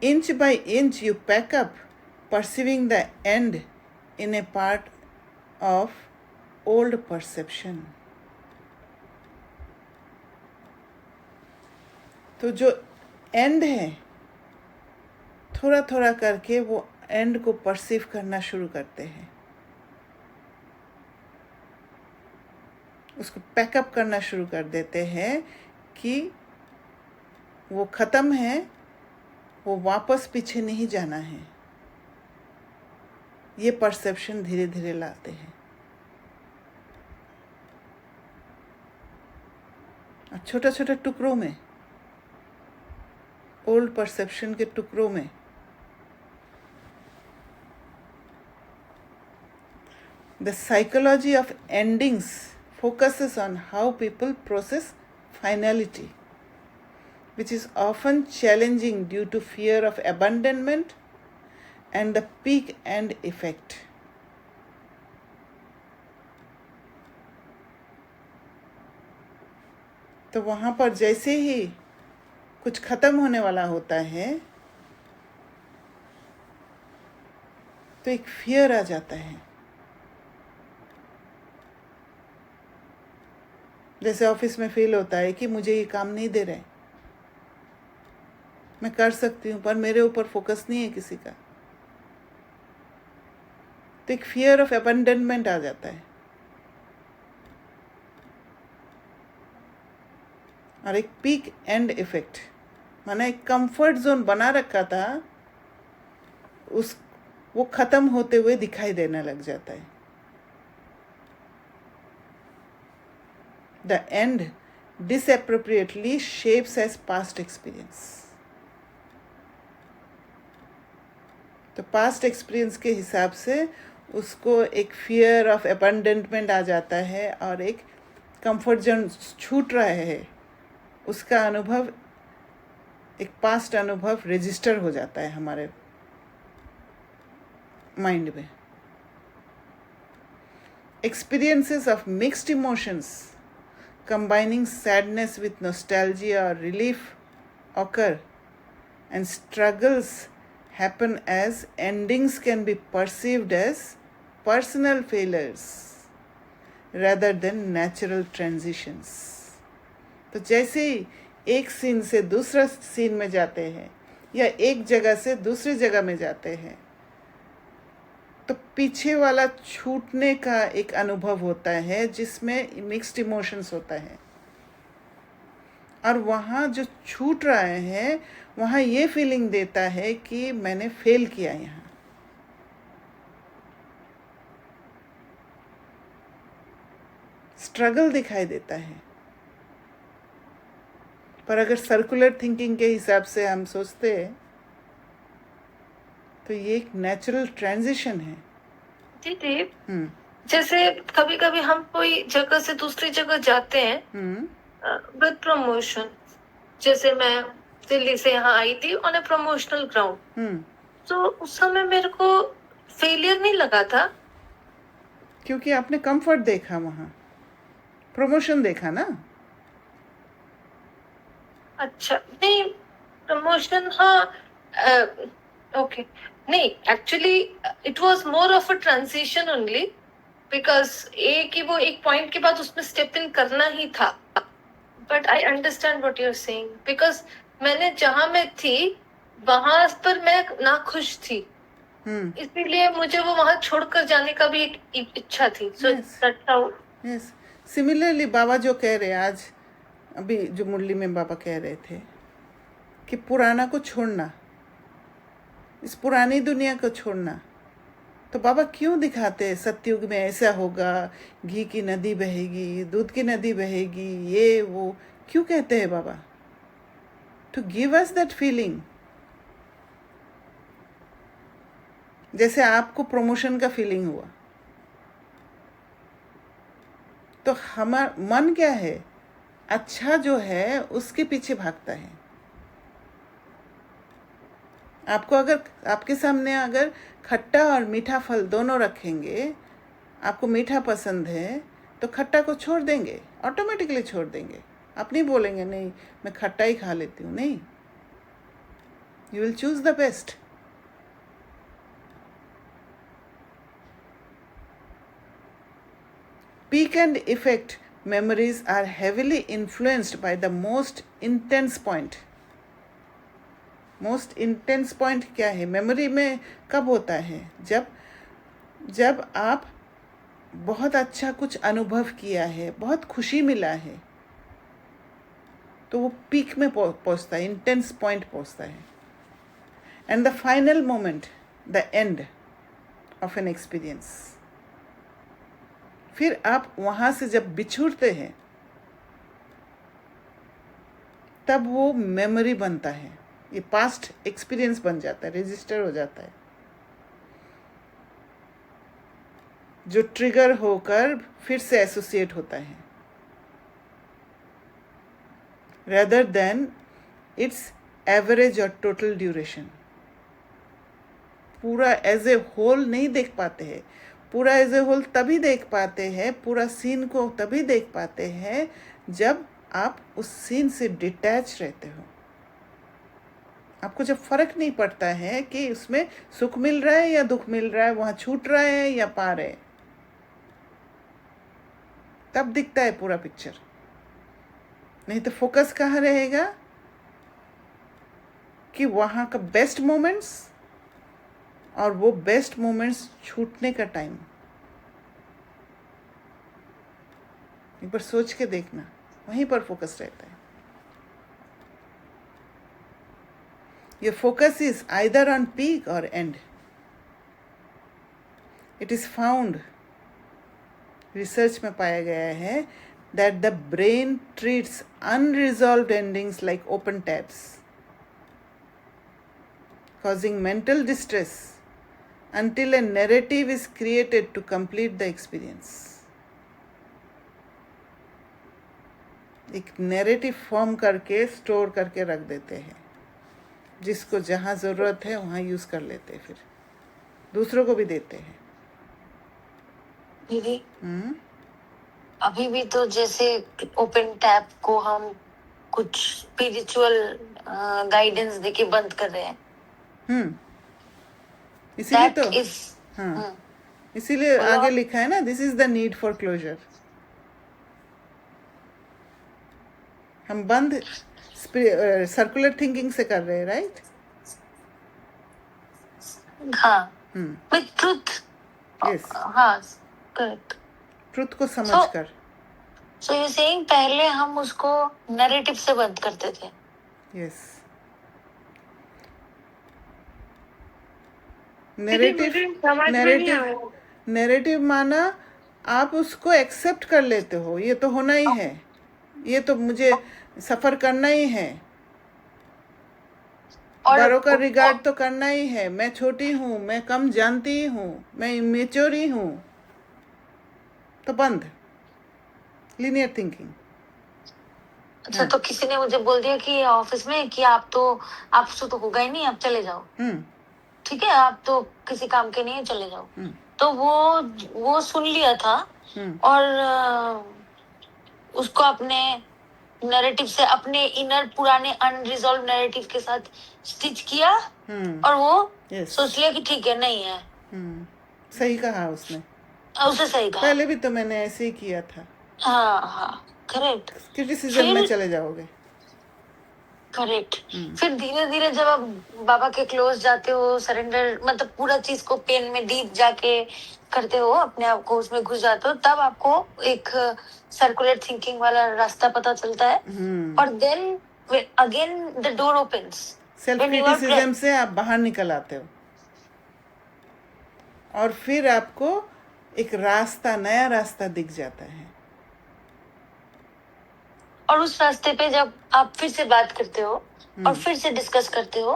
Inch by inch you pack up, perceiving the end in a part of old perception. तो जो एंड है, थोड़ा थोड़ा करके वो एंड को परसीव करना शुरू करते हैं, उसको पैकअप करना शुरू कर देते हैं कि वो ख़त्म है, वो वापस पीछे नहीं जाना है। ये परसेप्शन धीरे धीरे लाते हैं। और छोटा छोटा टुकड़ों में, ओल्ड परसेप्शन के टुकड़ों में the psychology of endings focuses on how people process finality, which is often challenging due to fear of abandonment and the peak end effect. तो वहाँ पर जैसे ही कुछ खत्म होने वाला होता है तो एक फियर आ जाता है, जैसे ऑफिस में फील होता है कि मुझे ये काम नहीं दे रहे, मैं कर सकती हूँ, पर मेरे ऊपर फोकस नहीं है किसी का, तो एक फियर ऑफ अबंडनमेंट आ जाता है। और एक पीक एंड इफेक्ट, माना एक कंफर्ट जोन बना रखा था, उस वो खत्म होते हुए दिखाई देने लग जाता है। The end disappropriately shapes as past experience। तो पास्ट एक्सपीरियंस के हिसाब से उसको एक फियर ऑफ अबंडनमेंट आ जाता है और एक कंफर्ट जोन छूट रहा है, उसका अनुभव, एक पास्ट अनुभव रजिस्टर हो जाता है हमारे माइंड में। Experiences of mixed emotions combining sadness with nostalgia or relief occur, and struggles happen as endings can be perceived as personal failures rather than natural transitions। तो जैसे ही एक सीन से दूसरा सीन में जाते हैं या एक जगह से दूसरी जगह में जाते हैं, तो पीछे वाला छूटने का एक अनुभव होता है जिसमें मिक्स्ड इमोशंस होता है, और वहाँ जो छूट रहे हैं वहाँ ये फीलिंग देता है कि मैंने फेल किया यहाँ। स्ट्रगल दिखाई देता है। पर अगर सर्कुलर थिंकिंग के हिसाब से हम सोचते हैं तो ये एक नेचुरल ट्रांजिशन है। दीदी, जैसे कभी कभी हम कोई जगह से दूसरी जगह जाते हैं विद प्रमोशन, जैसे मैं दिल्ली से यहाँ आई थी ऑन ए प्रमोशनल ग्राउंड, तो उस समय मेरे को फेलियर नहीं लगा था, क्योंकि आपने कंफर्ट देखा, वहाँ प्रमोशन देखा ना। अच्छा, नहीं प्रमोशन, हाँ, ओके, नहीं actually it was more of a transition only, because कि वो एक पॉइंट के बाद उसमें स्टेप इन करना ही था। But I understand what you are saying, because मैंने जहां मैं थी वहां पर मैं ना खुश थी, इसीलिए मुझे वो वहां छोड़कर जाने का भी एक इच्छा थी। So that's how. Yes, similarly Baba जो कह रहे हैं आज, अभी जो मुरली में बाबा कह रहे थे कि पुराना को छोड़ना, इस पुरानी दुनिया को छोड़ना, तो बाबा क्यों दिखाते हैं सतयुग में ऐसा होगा, घी की नदी बहेगी, दूध की नदी बहेगी, ये वो क्यों कहते हैं Baba? To give us that feeling. जैसे आपको प्रमोशन का फीलिंग हुआ, तो हमारा मन क्या है, अच्छा जो है उसके पीछे भागता है। आपको अगर आपके सामने अगर खट्टा और मीठा फल दोनों रखेंगे, आपको मीठा पसंद है तो खट्टा को छोड़ देंगे, ऑटोमेटिकली छोड़ देंगे। आप नहीं बोलेंगे नहीं मैं खट्टा ही खा लेती हूँ, नहीं, you will choose the best. Peak and effect memories are heavily influenced by the most intense point। Most intense point क्या है मेमोरी में? कब होता है? जब आप बहुत अच्छा कुछ अनुभव किया है, बहुत खुशी मिला है, तो वो पीक में पहुंचता है, इंटेंस पॉइंट पहुंचता है। And the final moment, the end of an experience. फिर आप वहां से जब बिछुड़ते हैं तब वो मेमोरी बनता है, ये पास्ट एक्सपीरियंस बन जाता है, रजिस्टर हो जाता है, जो ट्रिगर होकर फिर से एसोसिएट होता है, rather than its एवरेज और टोटल ड्यूरेशन। पूरा एज ए होल नहीं देख पाते हैं, पूरा एज ए होल तभी देख पाते हैं, पूरा सीन को तभी देख पाते हैं जब आप उस सीन से डिटैच रहते हो। आपको जब फर्क नहीं पड़ता है कि उसमें सुख मिल रहा है या दुख मिल रहा है, वहां छूट रहा है या पा रहे, तब दिखता है पूरा पिक्चर। नहीं तो फोकस कहाँ रहेगा कि वहाँ का बेस्ट मोमेंट्स और वो बेस्ट मोमेंट्स छूटने का टाइम। एक बार सोच के देखना, वहीं पर फोकस रहता है। Your focus is either on peak or end. It is found, research में पाया गया है, that the brain treats unresolved endings like open tabs, causing mental distress until a narrative is created to complete the experience. एक narrative form करके store करके रख देते हैं, जिसको जहाँ ज़रूरत है वहाँ यूज़ कर लेते हैं, फिर दूसरों को भी देते हैं। दीदी अभी भी तो जैसे ओपन टैब को हम कुछ स्पिरिचुअल गाइडेंस देके बंद कर रहे हैं। इसीलिए तो हाँ, इसीलिए आगे लिखा है ना, this is the need for closure. हम बंद सर्कुलर थिंकिंग से कर रहे हैं, राइट? हाँ, विद ट्रुथ। यस, हाँ, करेक्ट। ट्रुथ को समझकर। सो यू सेइंग पहले हम उसको नैरेटिव से बंद करते थे। यस, नैरेटिव माना आप उसको एक्सेप्ट कर लेते हो, ये तो होना ही है, ये तो मुझे सफर करना ही है, बड़ों का रिगार्ड तो करना ही है, मैं छोटी हूँ, मैं कम जानती हूँ, मैं इमेच्योर ही हूँ, तो बंद। Linear thinking. अच्छा, तो किसी ने मुझे बोल दिया कि ऑफिस में कि आपसे तो होगा ही नहीं, आप चले जाओ। ठीक है, आप तो किसी काम के नहीं है, चले जाओ। तो वो सुन लिया था और उसको अपने नैरेटिव से, अपने इनर पुराने अनरिजॉल्व नैरेटिव के साथ स्टिच किया और वो सोच लिया कि ठीक है, नहीं है। सही कहा उसने, उसे सही कहा। पहले भी तो मैंने ऐसे ही किया था। हाँ, करेक्ट। क्रिटिसिज्म में चले जाओगे। करेक्ट। फिर धीरे धीरे जब आप बाबा के क्लोज जाते हो, सरेंडर मतलब पूरा चीज को पेन में डीप जाके करते हो, अपने आप को उसमें घुस जाते हो, तब आपको एक सर्कुलर थिंकिंग वाला रास्ता पता चलता है। और then again the door opens. Self criticism से आप बाहर निकल आते हो और फिर आपको एक रास्ता, नया रास्ता दिख जाता है। और उस रास्ते पे जब आप फिर से बात करते हो और फिर से डिस्कस करते हो,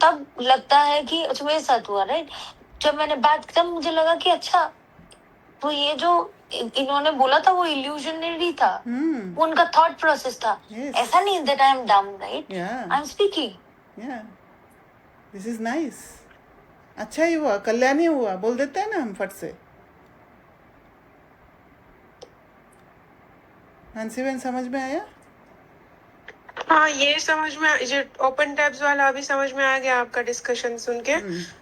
तब लगता है कि अच्छा मेरे साथ हुआ, राइट? जब मैंने बात की तब मुझे लगा कि अच्छा, वो ये जो इन्होंने बोला था वो इल्यूजनरी था, वो उनका थॉट प्रोसेस था। ऐसा नहीं that I am dumb, right? I am speaking. This is nice. अच्छा ही हुआ, कल्याणी हुआ, बोल देते हैं ना हम फट से। हंसी बहन, समझ में आया? हाँ, ये समझ में, जो ओपन टैब्स वाला अभी समझ में आ गया आपका डिस्कशन सुन के।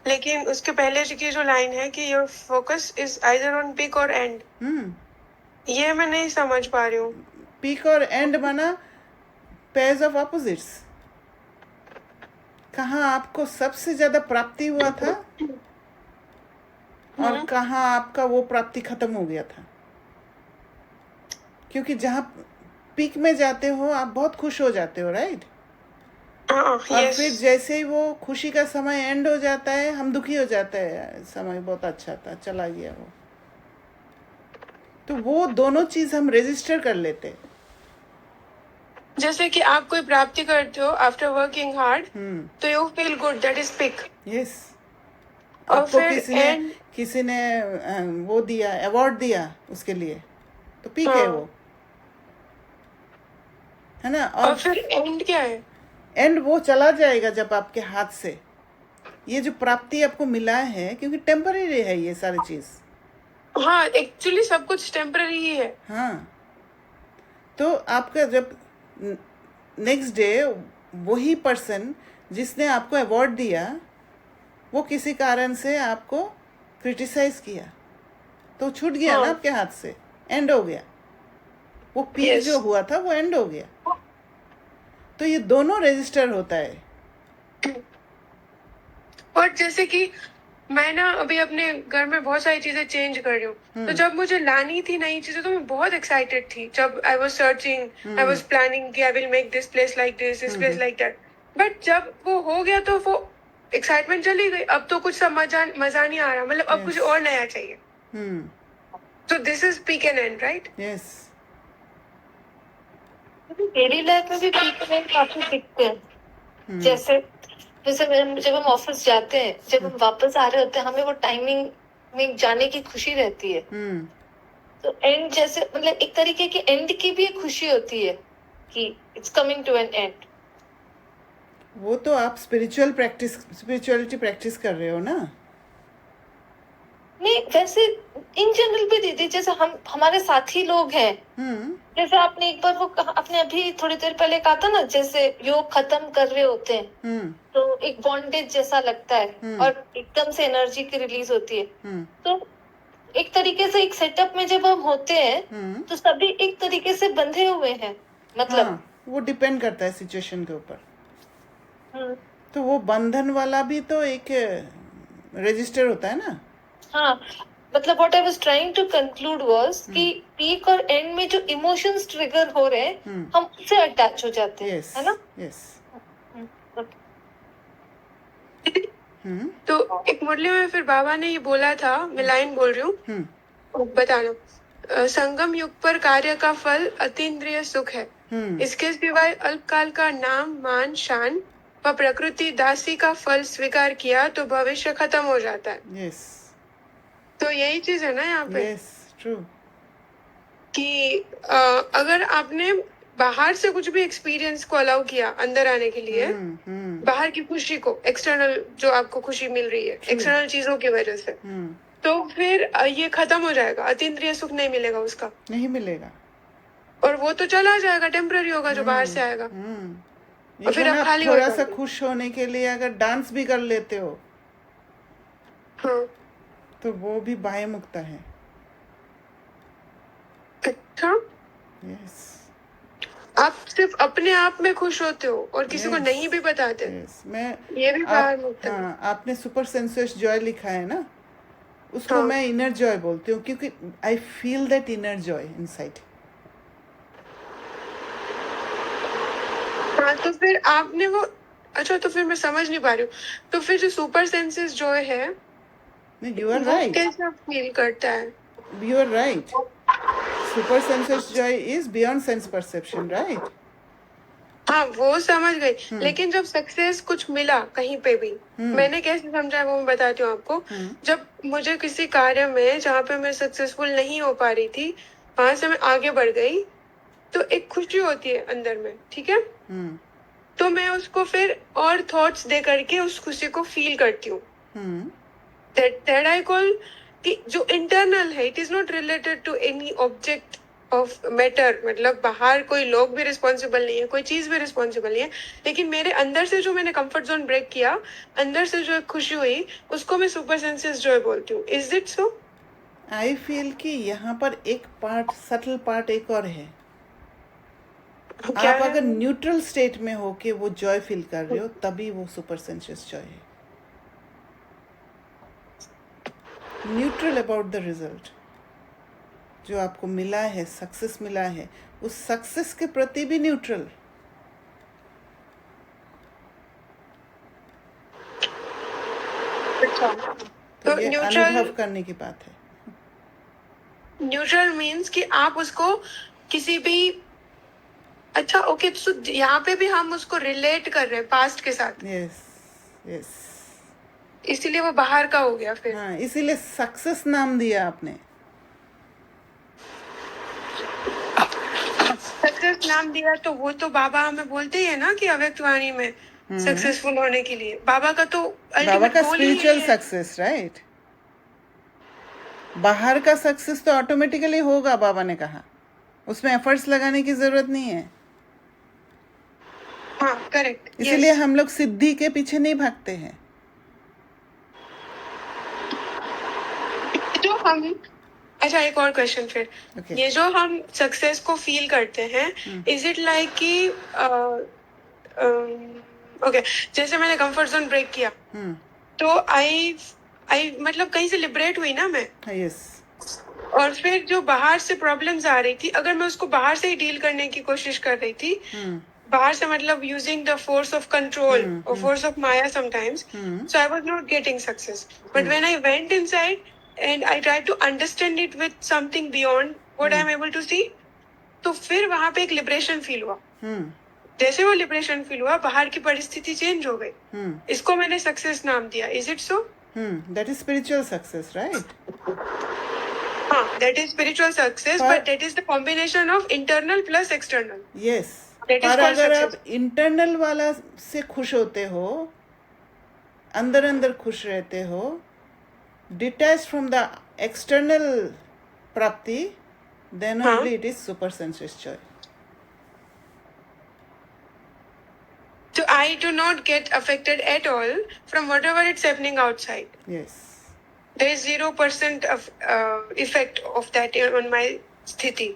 लेकिन उसके पहले की जो लाइन है कि your focus is either on peak और एंड, ये मैं नहीं समझ पा रही हूँ। पीक और एंड माना पेयर्स ऑफ ऑपोजिट्स। कहाँ आपको सबसे ज्यादा प्राप्ति हुआ था और कहाँ आपका वो प्राप्ति खत्म हो गया था। क्योंकि जहाँ पीक में जाते हो आप बहुत खुश हो जाते हो, राइट? और फिर जैसे ही वो खुशी का समय एंड हो जाता है, हम दुखी हो जाते हैं, समय बहुत अच्छा था, चला गया वो। तो वो दोनों चीज हम रजिस्टर कर लेते हैं। जैसे कि आप कोई प्राप्ति करते हो आफ्टर वर्किंग हार्ड, तो you feel good, that is peak. Yes. और आपको फिर किसी ने वो दिया, अवार्ड दिया उसके लिए, तो पीक है वो, है ना? और फिर एंड क्या है? एंड वो चला जाएगा जब आपके हाथ से ये जो प्राप्ति आपको मिला है, क्योंकि टेम्पररी है ये सारी चीज। हाँ, एक्चुअली सब कुछ टेम्पररी ही है। हाँ, तो आपका जब नेक्स्ट डे वही पर्सन जिसने आपको अवार्ड दिया, वो किसी कारण से आपको क्रिटिसाइज किया, तो छूट गया ना आपके हाथ से, एंड हो गया। वो पीक जो हुआ था वो एंड हो गया। तो ये दोनों रजिस्टर होता है। और जैसे कि मैं ना अभी अपने घर में बहुत सारी चीजें चेंज कर रही हूँ, तो जब मुझे लानी थी नई चीजें तो मैं बहुत एक्साइटेड थी, जब I was searching, I was planning कि I will make this place like this place like that, but जब वो हो गया तो वो एक्साइटमेंट चली गई। अब तो कुछ मजा मजा नहीं आ रहा, मतलब अब कुछ Yes. और नया चाहिए। तो this is peak and and, right? Yes. Daily life में भी पीक एंड काफी दिखते हैं। जैसे जैसे जब हम ऑफिस जाते हैं, जब हम वापस आ रहे होते हैं, हमें वो टाइमिंग में जाने की खुशी रहती है। तो एंड जैसे मतलब एक तरीके की एंड की भी एक खुशी होती है कि it's coming to an end. वो तो आप स्पिरिचुअलिटी प्रैक्टिस कर रहे हो ना। नहीं, वैसे इन जनरल भी दीदी, जैसे हम हमारे साथी लोग हैं, जैसे आपने एक बार वो आपने अभी थोड़ी देर पहले कहा था ना, जैसे योग खत्म कर रहे होते हैं तो एक बॉन्डेज जैसा लगता है और एकदम से एनर्जी की रिलीज होती है। तो एक तरीके से एक सेटअप में जब हम होते हैं तो सभी एक तरीके से बंधे हुए हैं, मतलब हाँ, वो डिपेंड करता है सिचुएशन के ऊपर। तो वो बंधन वाला भी तो एक रजिस्टर होता है ना। हाँ, मतलब what I was trying to conclude was कि पीक और एंड में जो इमोशंस ट्रिगर हो रहे हैं हम उससे अटैच हो जाते हैं, है ना? यस। तो एक मुरली में फिर बाबा ने ये बोला था, मैं लाइन बोल रही हूँ, बताना। संगम युग पर कार्य का फल अतीन्द्रिय सुख है, इसके सिवाय अल्पकाल का नाम मान शान व प्रकृति दासी का फल स्वीकार किया तो भविष्य खत्म हो जाता है। यस। तो यही चीज है ना यहाँ पे। Yes, true. कि अगर आपने बाहर से कुछ भी एक्सपीरियंस को अलाउ किया अंदर आने के लिए, बाहर की खुशी को, एक्सटर्नल जो आपको खुशी मिल रही है एक्सटर्नल चीजों की वजह से, तो फिर ये खत्म हो जाएगा, अतीन्द्रिय सुख नहीं मिलेगा, उसका नहीं मिलेगा, और वो तो चला जाएगा, टेम्पररी होगा जो बाहर से आएगा। और फिर आप खाली हो थोड़ा सा जाओगे। खुश होने के लिए अगर डांस भी कर लेते हो हाँ, तो वो भी बाह्य मुक्ता है। अच्छा, यस। आप सिर्फ अपने आप में खुश होते हो और किसी को नहीं भी बताते। ये भी बाहर मुक्त है। हाँ, आपने सुपर सेंसुअस जॉय लिखा है ना, उसको हाँ। मैं इनर जॉय बोलती हूँ, क्योंकि I feel that inner Joy inside. हाँ, तो फिर आपने वो, अच्छा, तो फिर मैं समझ नहीं पा रही हूँ, तो फिर जो सुपर सेंसेस जॉय है, यू आर वो राइट, कैसा फील करता है? You are right. Super sensuous joy is beyond sense perception, right? हाँ, वो समझ गई, लेकिन जब सक्सेस कुछ मिला कहीं पे भी, मैंने कैसे समझा है वो मैं बताती हूँ आपको। जब मुझे किसी कार्य में जहाँ पे मैं सक्सेसफुल नहीं हो पा रही थी, वहां से मैं आगे बढ़ गई, तो एक खुशी होती है अंदर में, ठीक है? तो मैं उसको फिर और थॉट्स दे करके उस खुशी को फील करती हूँ। दैट आई कॉल कि जो इंटरनल है, it is not related to any object of matter, मतलब बाहर कोई लोग भी रिस्पॉन्सिबल नहीं है, कोई चीज भी रिस्पॉन्सिबल नहीं है, लेकिन मेरे अंदर से जो मैंने कंफर्ट जोन ब्रेक किया, अंदर से जो एक खुशी हुई, उसको मैं सुपर सेंसेस जॉय बोलती हूँ। Is it so? I feel कि यहाँ पर एक पार्ट, सटल पार्ट एक और है। आप अगर न्यूट्रल स्टेट में हो के वो जॉय फील कर रहे हो, तभी वो सुपर सेंसुअस जॉय है। न्यूट्रल अबाउट द रिजल्ट जो आपको मिला है, सक्सेस मिला है, उस सक्सेस के प्रति भी न्यूट्रल। तो ये अनुभव करने की बात है। न्यूट्रल मीन्स कि आप उसको किसी भी, अच्छा, ओके, तो यहाँ पे भी हम उसको रिलेट कर रहे हैं पास्ट के साथ। Yes, yes. इसीलिए वो बाहर का हो गया फिर। हाँ, इसीलिए सक्सेस नाम दिया आपने। सक्सेस नाम दिया तो वो तो बाबा हमें बोलते ही है ना कि अव्यक्त वाणी में सक्सेसफुल होने के लिए बाबा का तो बाबा का स्पिरिचुअल सक्सेस, राइट? बाहर का सक्सेस तो ऑटोमेटिकली होगा, बाबा ने कहा, उसमें एफर्ट्स लगाने की जरूरत नहीं है। हाँ, करेक्ट। इसीलिए हम लोग सिद्धि के पीछे नहीं भागते हैं। जो हम, अच्छा, एक और क्वेश्चन फिर। Okay. ये जो हम सक्सेस को फील करते हैं, इज इट लाइक कि ओके, जैसे मैंने कंफर्ट जोन ब्रेक किया, तो आई मतलब कहीं से लिबरेट हुई ना मैं, यस, और फिर जो बाहर से प्रॉब्लम्स आ रही थी, अगर मैं उसको बाहर से ही डील करने की कोशिश कर रही थी, बाहर से मतलब using the force of control और force of maya sometimes, so I was not getting success. But when I went inside and I tried to understand it with something beyond what I am able to see, तो फिर वहां पे एक liberation feel हुआ. जैसे वो liberation feel हुआ, बाहर की परिस्थिति चेंज हो गई. इसको मैंने सक्सेस नाम दिया. Is it so? that is spiritual success, right? हाँ, that is spiritual success, but that is the combination of internal plus external. yes, That is पर called अगर success. आप इंटरनल वाला से खुश होते हो, अंदर अंदर खुश रहते हो, डिटैच फ्रॉम द एक्सटर्नल प्राप्ति, then only it is super sensuous joy. So I do not get affected at all from whatever it's happening outside. Yes. There is 0% of effect of that on my sthiti.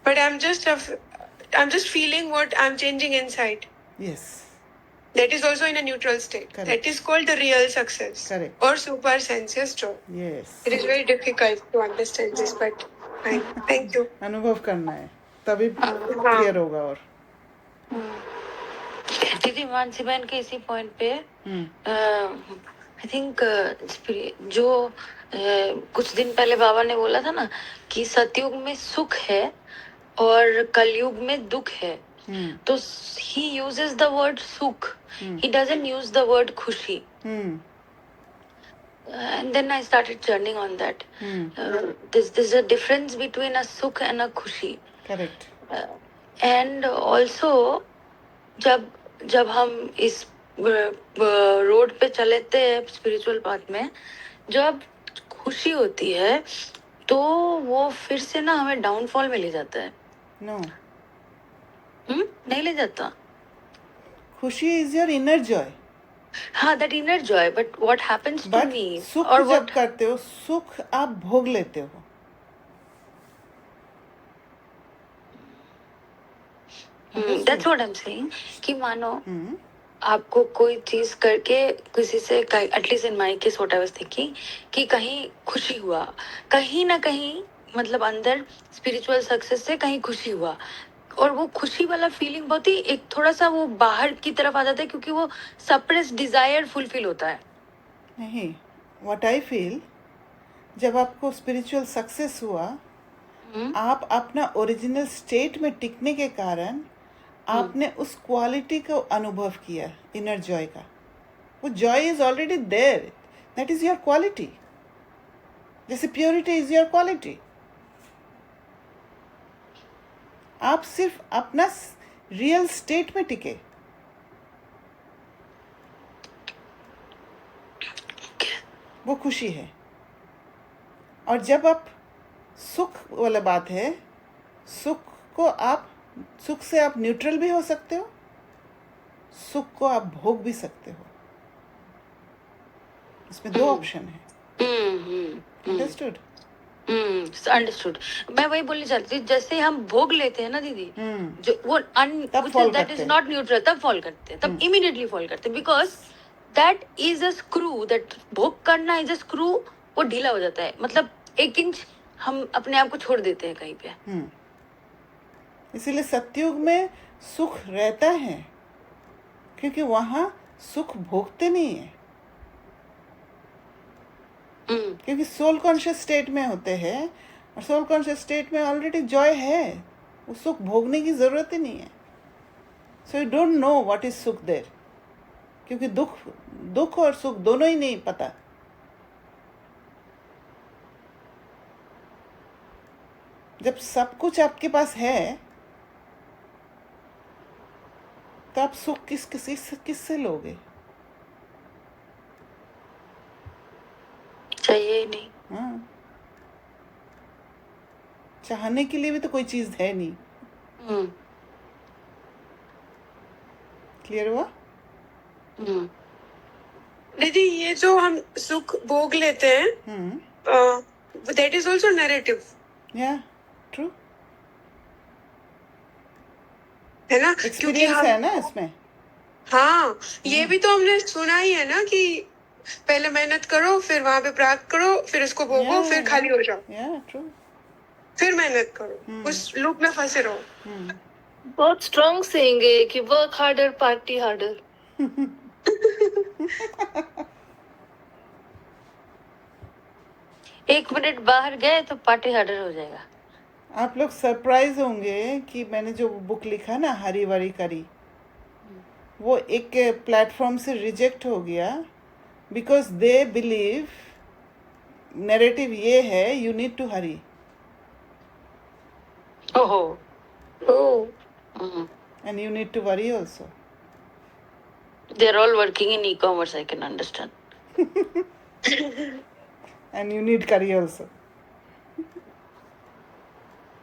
But I'm just feeling what I'm changing inside. Yes. That is also in a neutral state. Correct. That is called the real success. Correct. Or super sensuous joy. Yes. It is very difficult to understand this, but fine. Thank you. अनुभव करना है, तभी clear होगा. और दीदी मानसी बहन के इसी पॉइंट पे आई थिंक जो कुछ दिन पहले बाबा ने बोला था ना कि सतयुग में सुख है और कलयुग में दुख है, तो ही यूजेस द वर्ड सुख, he doesn't use the word खुशी. And then I started churning on that. There's a difference between a sukh and a khushi. Correct. And also जब हम इस रोड पे चलते हैं स्पिरिचुअल पाथ में, जब खुशी होती है तो वो फिर से ना हमें डाउनफॉल में ले जाता है. No. नहीं ले जाता. खुशी is your inner joy. हाँ, that inner joy, but what happens to But me? सुख और जब what करते हो, सुख आप भोग लेते हो. That's what I'm saying. कि मानो आपको कोई चीज करके किसी से, at least in my case what I was thinking, कि कहीं खुशी हुआ, कहीं ना कहीं मतलब अंदर स्पिरिचुअल सक्सेस से कहीं खुशी हुआ, और वो खुशी वाला फीलिंग बहुत ही एक थोड़ा सा वो बाहर की तरफ आ जाता है, क्योंकि वो सप्रेस डिजायर फुलफिल होता है. नहीं, व्हाट आई फील, जब आपको स्पिरिचुअल सक्सेस हुआ, आप अपना ओरिजिनल स्टेट में टिकने के कारण आपने उस क्वालिटी को अनुभव किया, इनर जॉय का. वो joy is already there, that is your quality. जैसे प्योरिटी इज योर क्वालिटी. आप सिर्फ अपना रियल स्टेट में टिके. वो खुशी है. और जब आप सुख वाला बात है, सुख से आप न्यूट्रल भी हो सकते हो, सुख को आप भोग भी सकते हो. इसमें दो ऑप्शन है. अंडरस्टूड? अंडरस्टूड. मैं वही बोलने चाहती थी, जैसे हम भोग लेते हैं ना दीदी, जो वो दैट इज नॉट न्यूट्रल, तब फॉल करते हैं, तब इमीडिएटली फॉल करते हैं, because that is a screw. That भोग करना इज अ स्क्रू. वो ढीला हो जाता है, मतलब 1 इंच हम अपने आप को छोड़ देते हैं कहीं पे. इसीलिए सतयुग में सुख रहता है, क्योंकि वहां सुख भोगते नहीं है, क्योंकि सोल कॉन्शियस स्टेट में होते हैं, और सोल कॉन्शियस स्टेट में ऑलरेडी जॉय है. वो सुख भोगने की जरूरत ही नहीं है. So you don't know what is सुख देयर, क्योंकि दुख और सुख दोनों ही नहीं पता. जब सब कुछ आपके पास है, तो आप सुख किससे लोगे? चाहिए ही नहीं. हाँ, चाहने के लिए भी तो कोई चीज है नहीं. क्लियर हुआ? दीदी, ये जो हम सुख भोग लेते हैं, दैट इज ऑल्सो नैरेटिव. या ट्रू. है ना? क्योंकि एक्सपीरियंस है ना इसमें. हाँ, ये भी तो हमने सुना ही है ना कि पहले मेहनत करो, फिर वहां पे प्राप्त करो, फिर उसको भोगो, फिर खाली हो जाओ, ट्रू। फिर मेहनत करो, उस लूप में फंसे रहो। बहुत स्ट्रॉन्ग सेइंग है कि वर्क हार्डर पार्टी हार्डर। एक मिनट बाहर गए तो पार्टी हार्डर हो जाएगा। आप लोग सरप्राइज होंगे कि मैंने जो बुक लिखा ना हरी वरी करी, वो एक प्लेटफॉर्म से रिजेक्ट हो गया बिकॉज दे बिलीव नैरेटिव ये है यू नीड टू हरी ओहो। ओह, and you need to worry also. They are all working in e-commerce, I can understand. And you need curry also.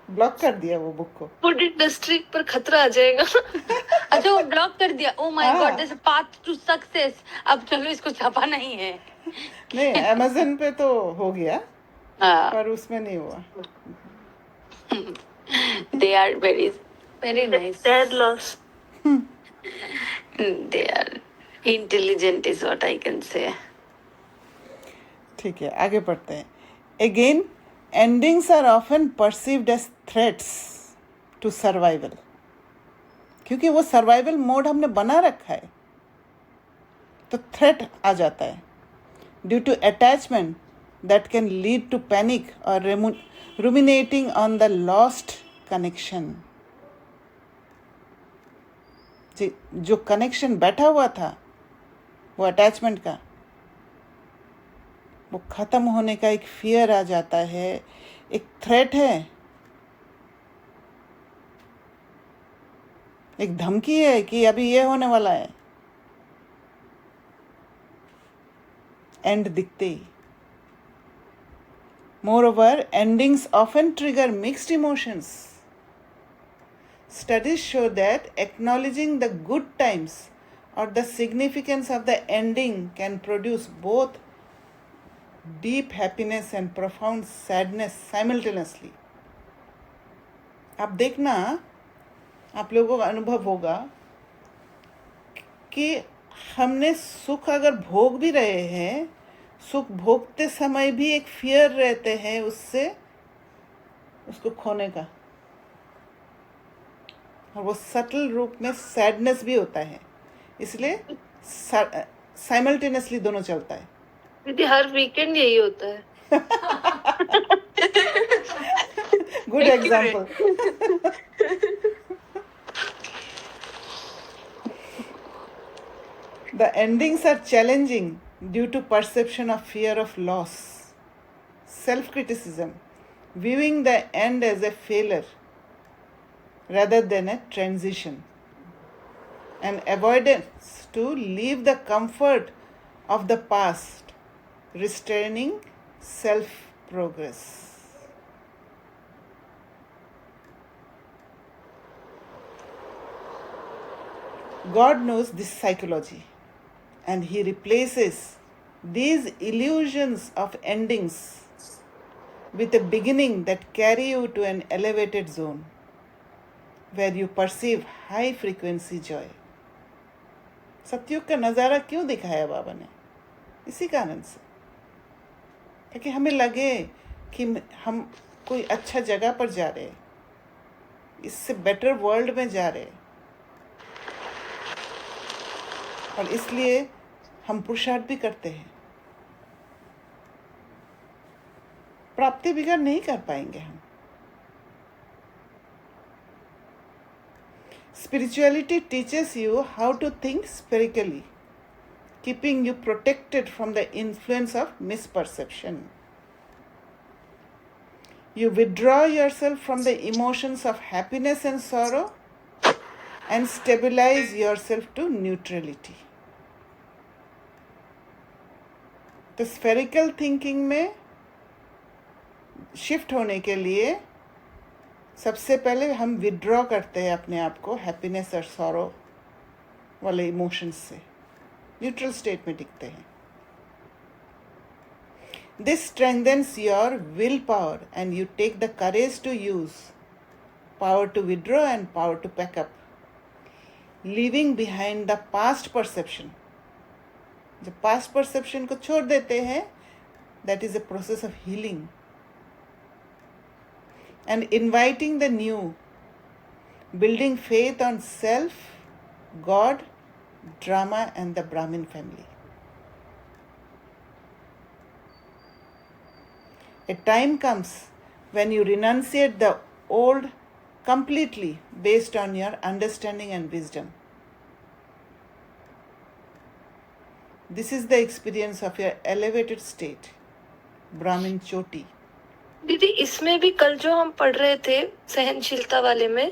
Block कर दिया वो बुक को। फूड इंडस्ट्री पर खतरा आ जाएगा। अच्छा, वो ब्लॉक कर दिया। ओ माय हाँ। God, this path to success. अब चलो इसको छापा नहीं है। नहीं, अमेज़न पे तो हो गया, हाँ, पर उसमें नहीं हुआ। they are very very nice. Dead loss. They are intelligent is what I can say. ठीक है, आगे बढ़ते हैं। Again, endings are often perceived as threats to survival. क्योंकि वो सर्वाइवल मोड हमने बना रखा है, तो थ्रेट आ जाता है। Due to attachment that can lead to panic और ruminating on the lost connection. जी, जो कनेक्शन बैठा हुआ था वो अटैचमेंट का, वो ख़त्म होने का एक फियर आ जाता है, एक थ्रेट है, एक धमकी है कि अभी ये होने वाला है, एंड दिखते ही। Moreover, endings often trigger mixed emotions. Studies show that acknowledging the good times or the significance of the ending can produce both deep happiness and profound sadness simultaneously. अब देखना, आप लोगों का अनुभव होगा कि हमने सुख अगर भोग भी रहे हैं, सुख भोगते समय भी एक फियर रहते हैं उससे, उसको खोने का, और वो सटल रूप में सैडनेस भी होता है। इसलिए साइमल्टेनियसली दोनों चलता है। दीदी, हर वीकेंड यही होता है। Good example. The endings are challenging due to perception of fear of loss, self-criticism, viewing the end as a failure rather than a transition, and avoidance to leave the comfort of the past, restraining self-progress. God knows this psychology, and He replaces these illusions of endings with a beginning that carry you to an elevated zone where you perceive high frequency joy. सतयुग का नज़ारा क्यों दिखाया बाबा ने? इसी कारण से, ताकि हमें लगे कि हम कोई अच्छा जगह पर जा रहे हैं, इससे बेटर वर्ल्ड में जा रहे हैं, और इसलिए हम पुरुषार्थ भी करते हैं। प्राप्ति बिगड़ नहीं कर पाएंगे हम। Spirituality teaches you how to think spiritually, keeping you protected from the influence of misperception. You withdraw yourself from the emotions of happiness and sorrow and stabilize yourself to neutrality. तो स्फेरिकल थिंकिंग में shift होने के लिए सबसे पहले हम withdraw करते हैं अपने आप को हैप्पीनेस और सॉरो वाले इमोशंस से, न्यूट्रल स्टेट में टिकते हैं। This strengthens your will power and you take the courage to use power to withdraw and power to pack up. Leaving behind the past perception. जब पास्ट परसेप्शन को छोड़ देते हैं, that is a process of healing and inviting the new, building faith on self, God, drama and the Brahmin family. A time comes when you renunciate the old completely based on your understanding and wisdom. This is the experience of your elevated state, Brahmin Choti. दीदी इसमें भी कल जो हम पढ़ रहे थे सहनशीलता वाले में,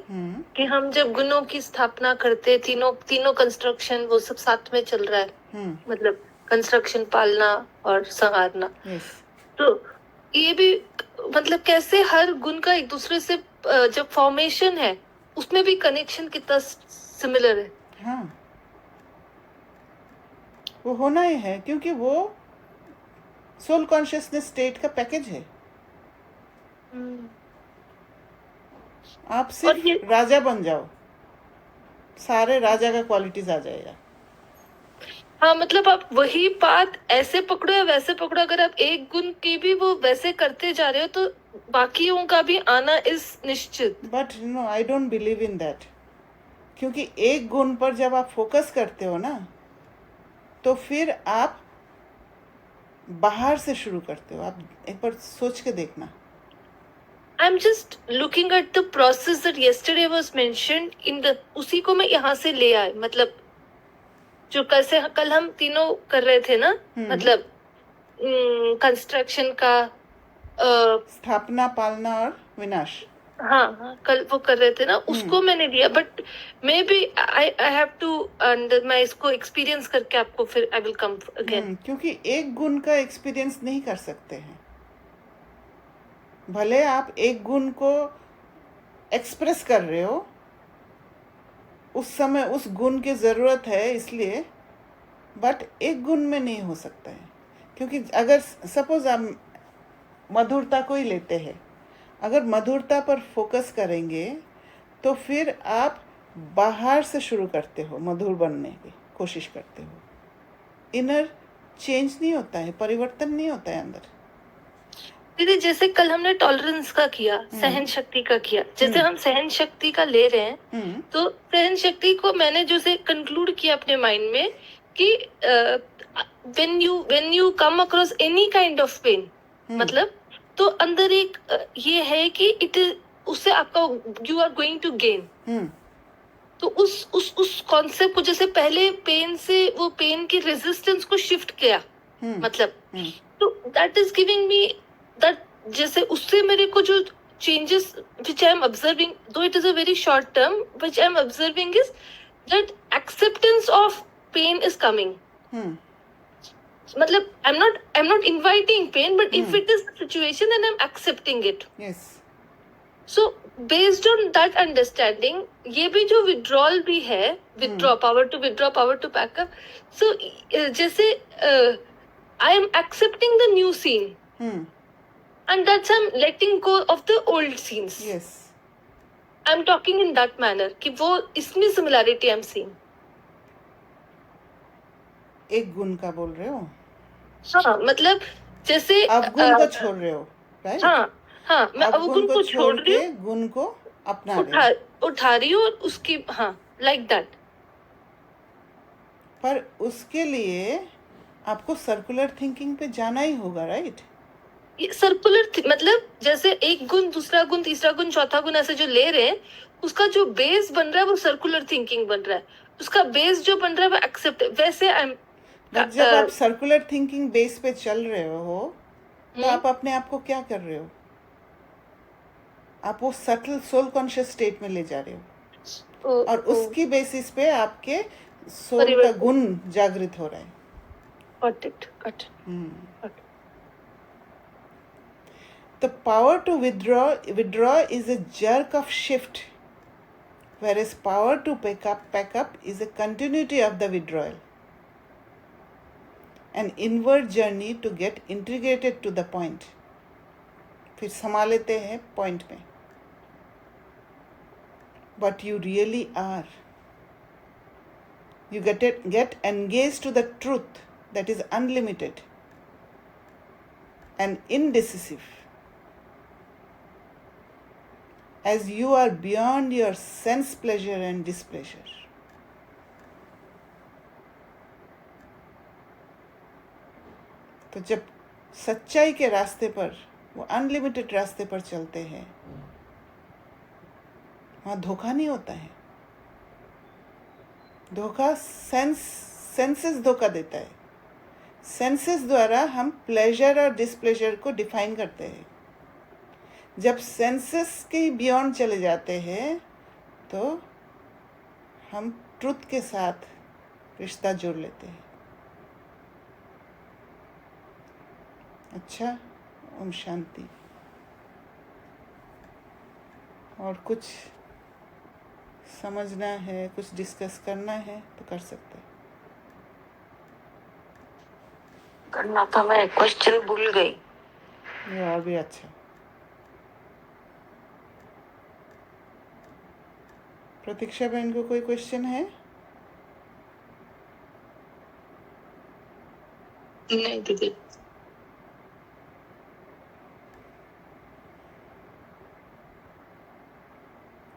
कि हम जब गुणों की स्थापना करते, तीनों कंस्ट्रक्शन वो सब साथ में चल रहा है, मतलब कंस्ट्रक्शन, पालना और संवारना. Yes. तो ये भी मतलब कैसे हर गुण का एक दूसरे से जब फॉर्मेशन है उसमें भी कनेक्शन कितना सिमिलर है. हाँ, वो होना ही है, क्योंकि वो सोल कॉन्शियसनेस स्टेट का पैकेज है. आप सिर्फ राजा बन जाओ, सारे राजा का क्वालिटीज आ जाएगा. हाँ, मतलब आप वही बात ऐसे पकड़ो या वैसे पकड़ो, अगर आप एक गुण की भी वो वैसे करते जा रहे हो तो बाकियों का भी आना इस निश्चित. But no, I don't believe in that. क्योंकि एक गुण पर जब आप फोकस करते हो ना, तो फिर आप बाहर से शुरू करते हो. आप एक बार सोच के देखना. I'm just looking at the process that yesterday was mentioned in the, उसी को मैं यहाँ से ले आए. मतलब जो कल हम तीनों कर रहे थे ना, मतलब कंस्ट्रक्शन का स्थापना, पालना और विनाश. हाँ, कल वो कर रहे थे ना, उसको मैंने दिया. But maybe I have to, मैं इसको एक्सपीरियंस करके आपको फिर आई विल कम अगेन. क्योंकि एक गुण का एक्सपीरियंस नहीं कर सकते हैं. भले आप एक गुण को एक्सप्रेस कर रहे हो, उस समय उस गुण की ज़रूरत है इसलिए, बट एक गुण में नहीं हो सकता है. क्योंकि अगर सपोज आप मधुरता को ही लेते हैं, अगर मधुरता पर फोकस करेंगे तो फिर आप बाहर से शुरू करते हो, मधुर बनने की कोशिश करते हो. इनर चेंज नहीं होता है, परिवर्तन नहीं होता है अंदर. दीदी जैसे कल हमने टॉलरेंस का किया, सहन शक्ति का किया, जैसे हम सहन शक्ति का ले रहे हैं, तो सहन शक्ति को मैंने जो से कंक्लूड किया अपने माइंड में कि when you come across any kind of pain, मतलब तो अंदर एक ये है कि इट इज, उससे आपका you are going to gain. तो उस कॉन्सेप्ट को, जैसे पहले पेन से वो पेन की रेजिस्टेंस को शिफ्ट किया, मतलब तो that is giving me that, जैसे उससे मेरे को जो changes which I am observing, though it is a very short term, which I am observing is that acceptance of pain is coming. मतलब I'm not inviting pain, but if it is the situation, then I'm accepting it. Yes. So based on that understanding, ये भी जो withdrawal भी है, power to back up. So जैसे I am accepting the new scene. And that's I'm letting go of the old scenes. Yes. I'm talking in that manner कि वो इसमें similarity I'm seeing. एक गुण का बोल रहे हो? हाँ, मतलब जैसे आप गुण को छोड़ रहे हो, right? हाँ, मैं अब गुण को छोड़ रही हूँ, गुण को अपना रही हूँ, उठा रही हूँ उसकी, हाँ, like that. पर उसके लिए आपको सर्कुलर थिंकिंग पे जाना ही होगा, राइट? सर्कुलर मतलब जैसे एक गुण, दूसरा गुण, तीसरा गुण, चौथा गुण ऐसे जो ले रहे हैं, उसका जो बेस बन रहा है वो सर्कुलर थिंकिंग बन रहा है. उसका बेस जो बन रहा है वो एक्सेप्ट, वैसे जब आप सर्कुलर थिंकिंग बेस पे चल रहे हो तो आप अपने आप को क्या कर रहे हो? आप वो सटल सोल कॉन्शियस स्टेट में ले जा रहे हो, और उसकी बेसिस पे आपके सोल का गुण जागृत हो रहा है. Got it. The power to withdraw is a jerk of shift, whereas power to pack up is a continuity of the withdrawal, an inward journey to get integrated to the point. फिर समा लेते हैं point में. But you really are. You get engaged to the truth that is unlimited and indecisive, as you are beyond your sense pleasure and displeasure. तो जब सच्चाई के रास्ते पर, वो अनलिमिटेड रास्ते पर चलते हैं, वहाँ धोखा नहीं होता है। धोखा सेंसेस धोखा देता है। सेंसेस द्वारा हम प्लेजर और डिसप्लेजर को डिफाइन करते हैं। जब सेंसेस के बियॉन्ड चले जाते हैं तो हम ट्रुथ के साथ रिश्ता जोड़ लेते हैं। अच्छा, ओम शांति। और कुछ समझना है, कुछ डिस्कस करना है तो कर सकते हैं। करना था, मैं क्वेश्चन भूल गई। ये और भी अच्छा। प्रतीक्षा बहन को कोई क्वेश्चन है? नहीं दीदी।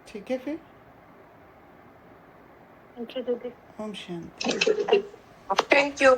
ठीक है फिर। थैंक यू दीदी। ओम शांति। Thank you.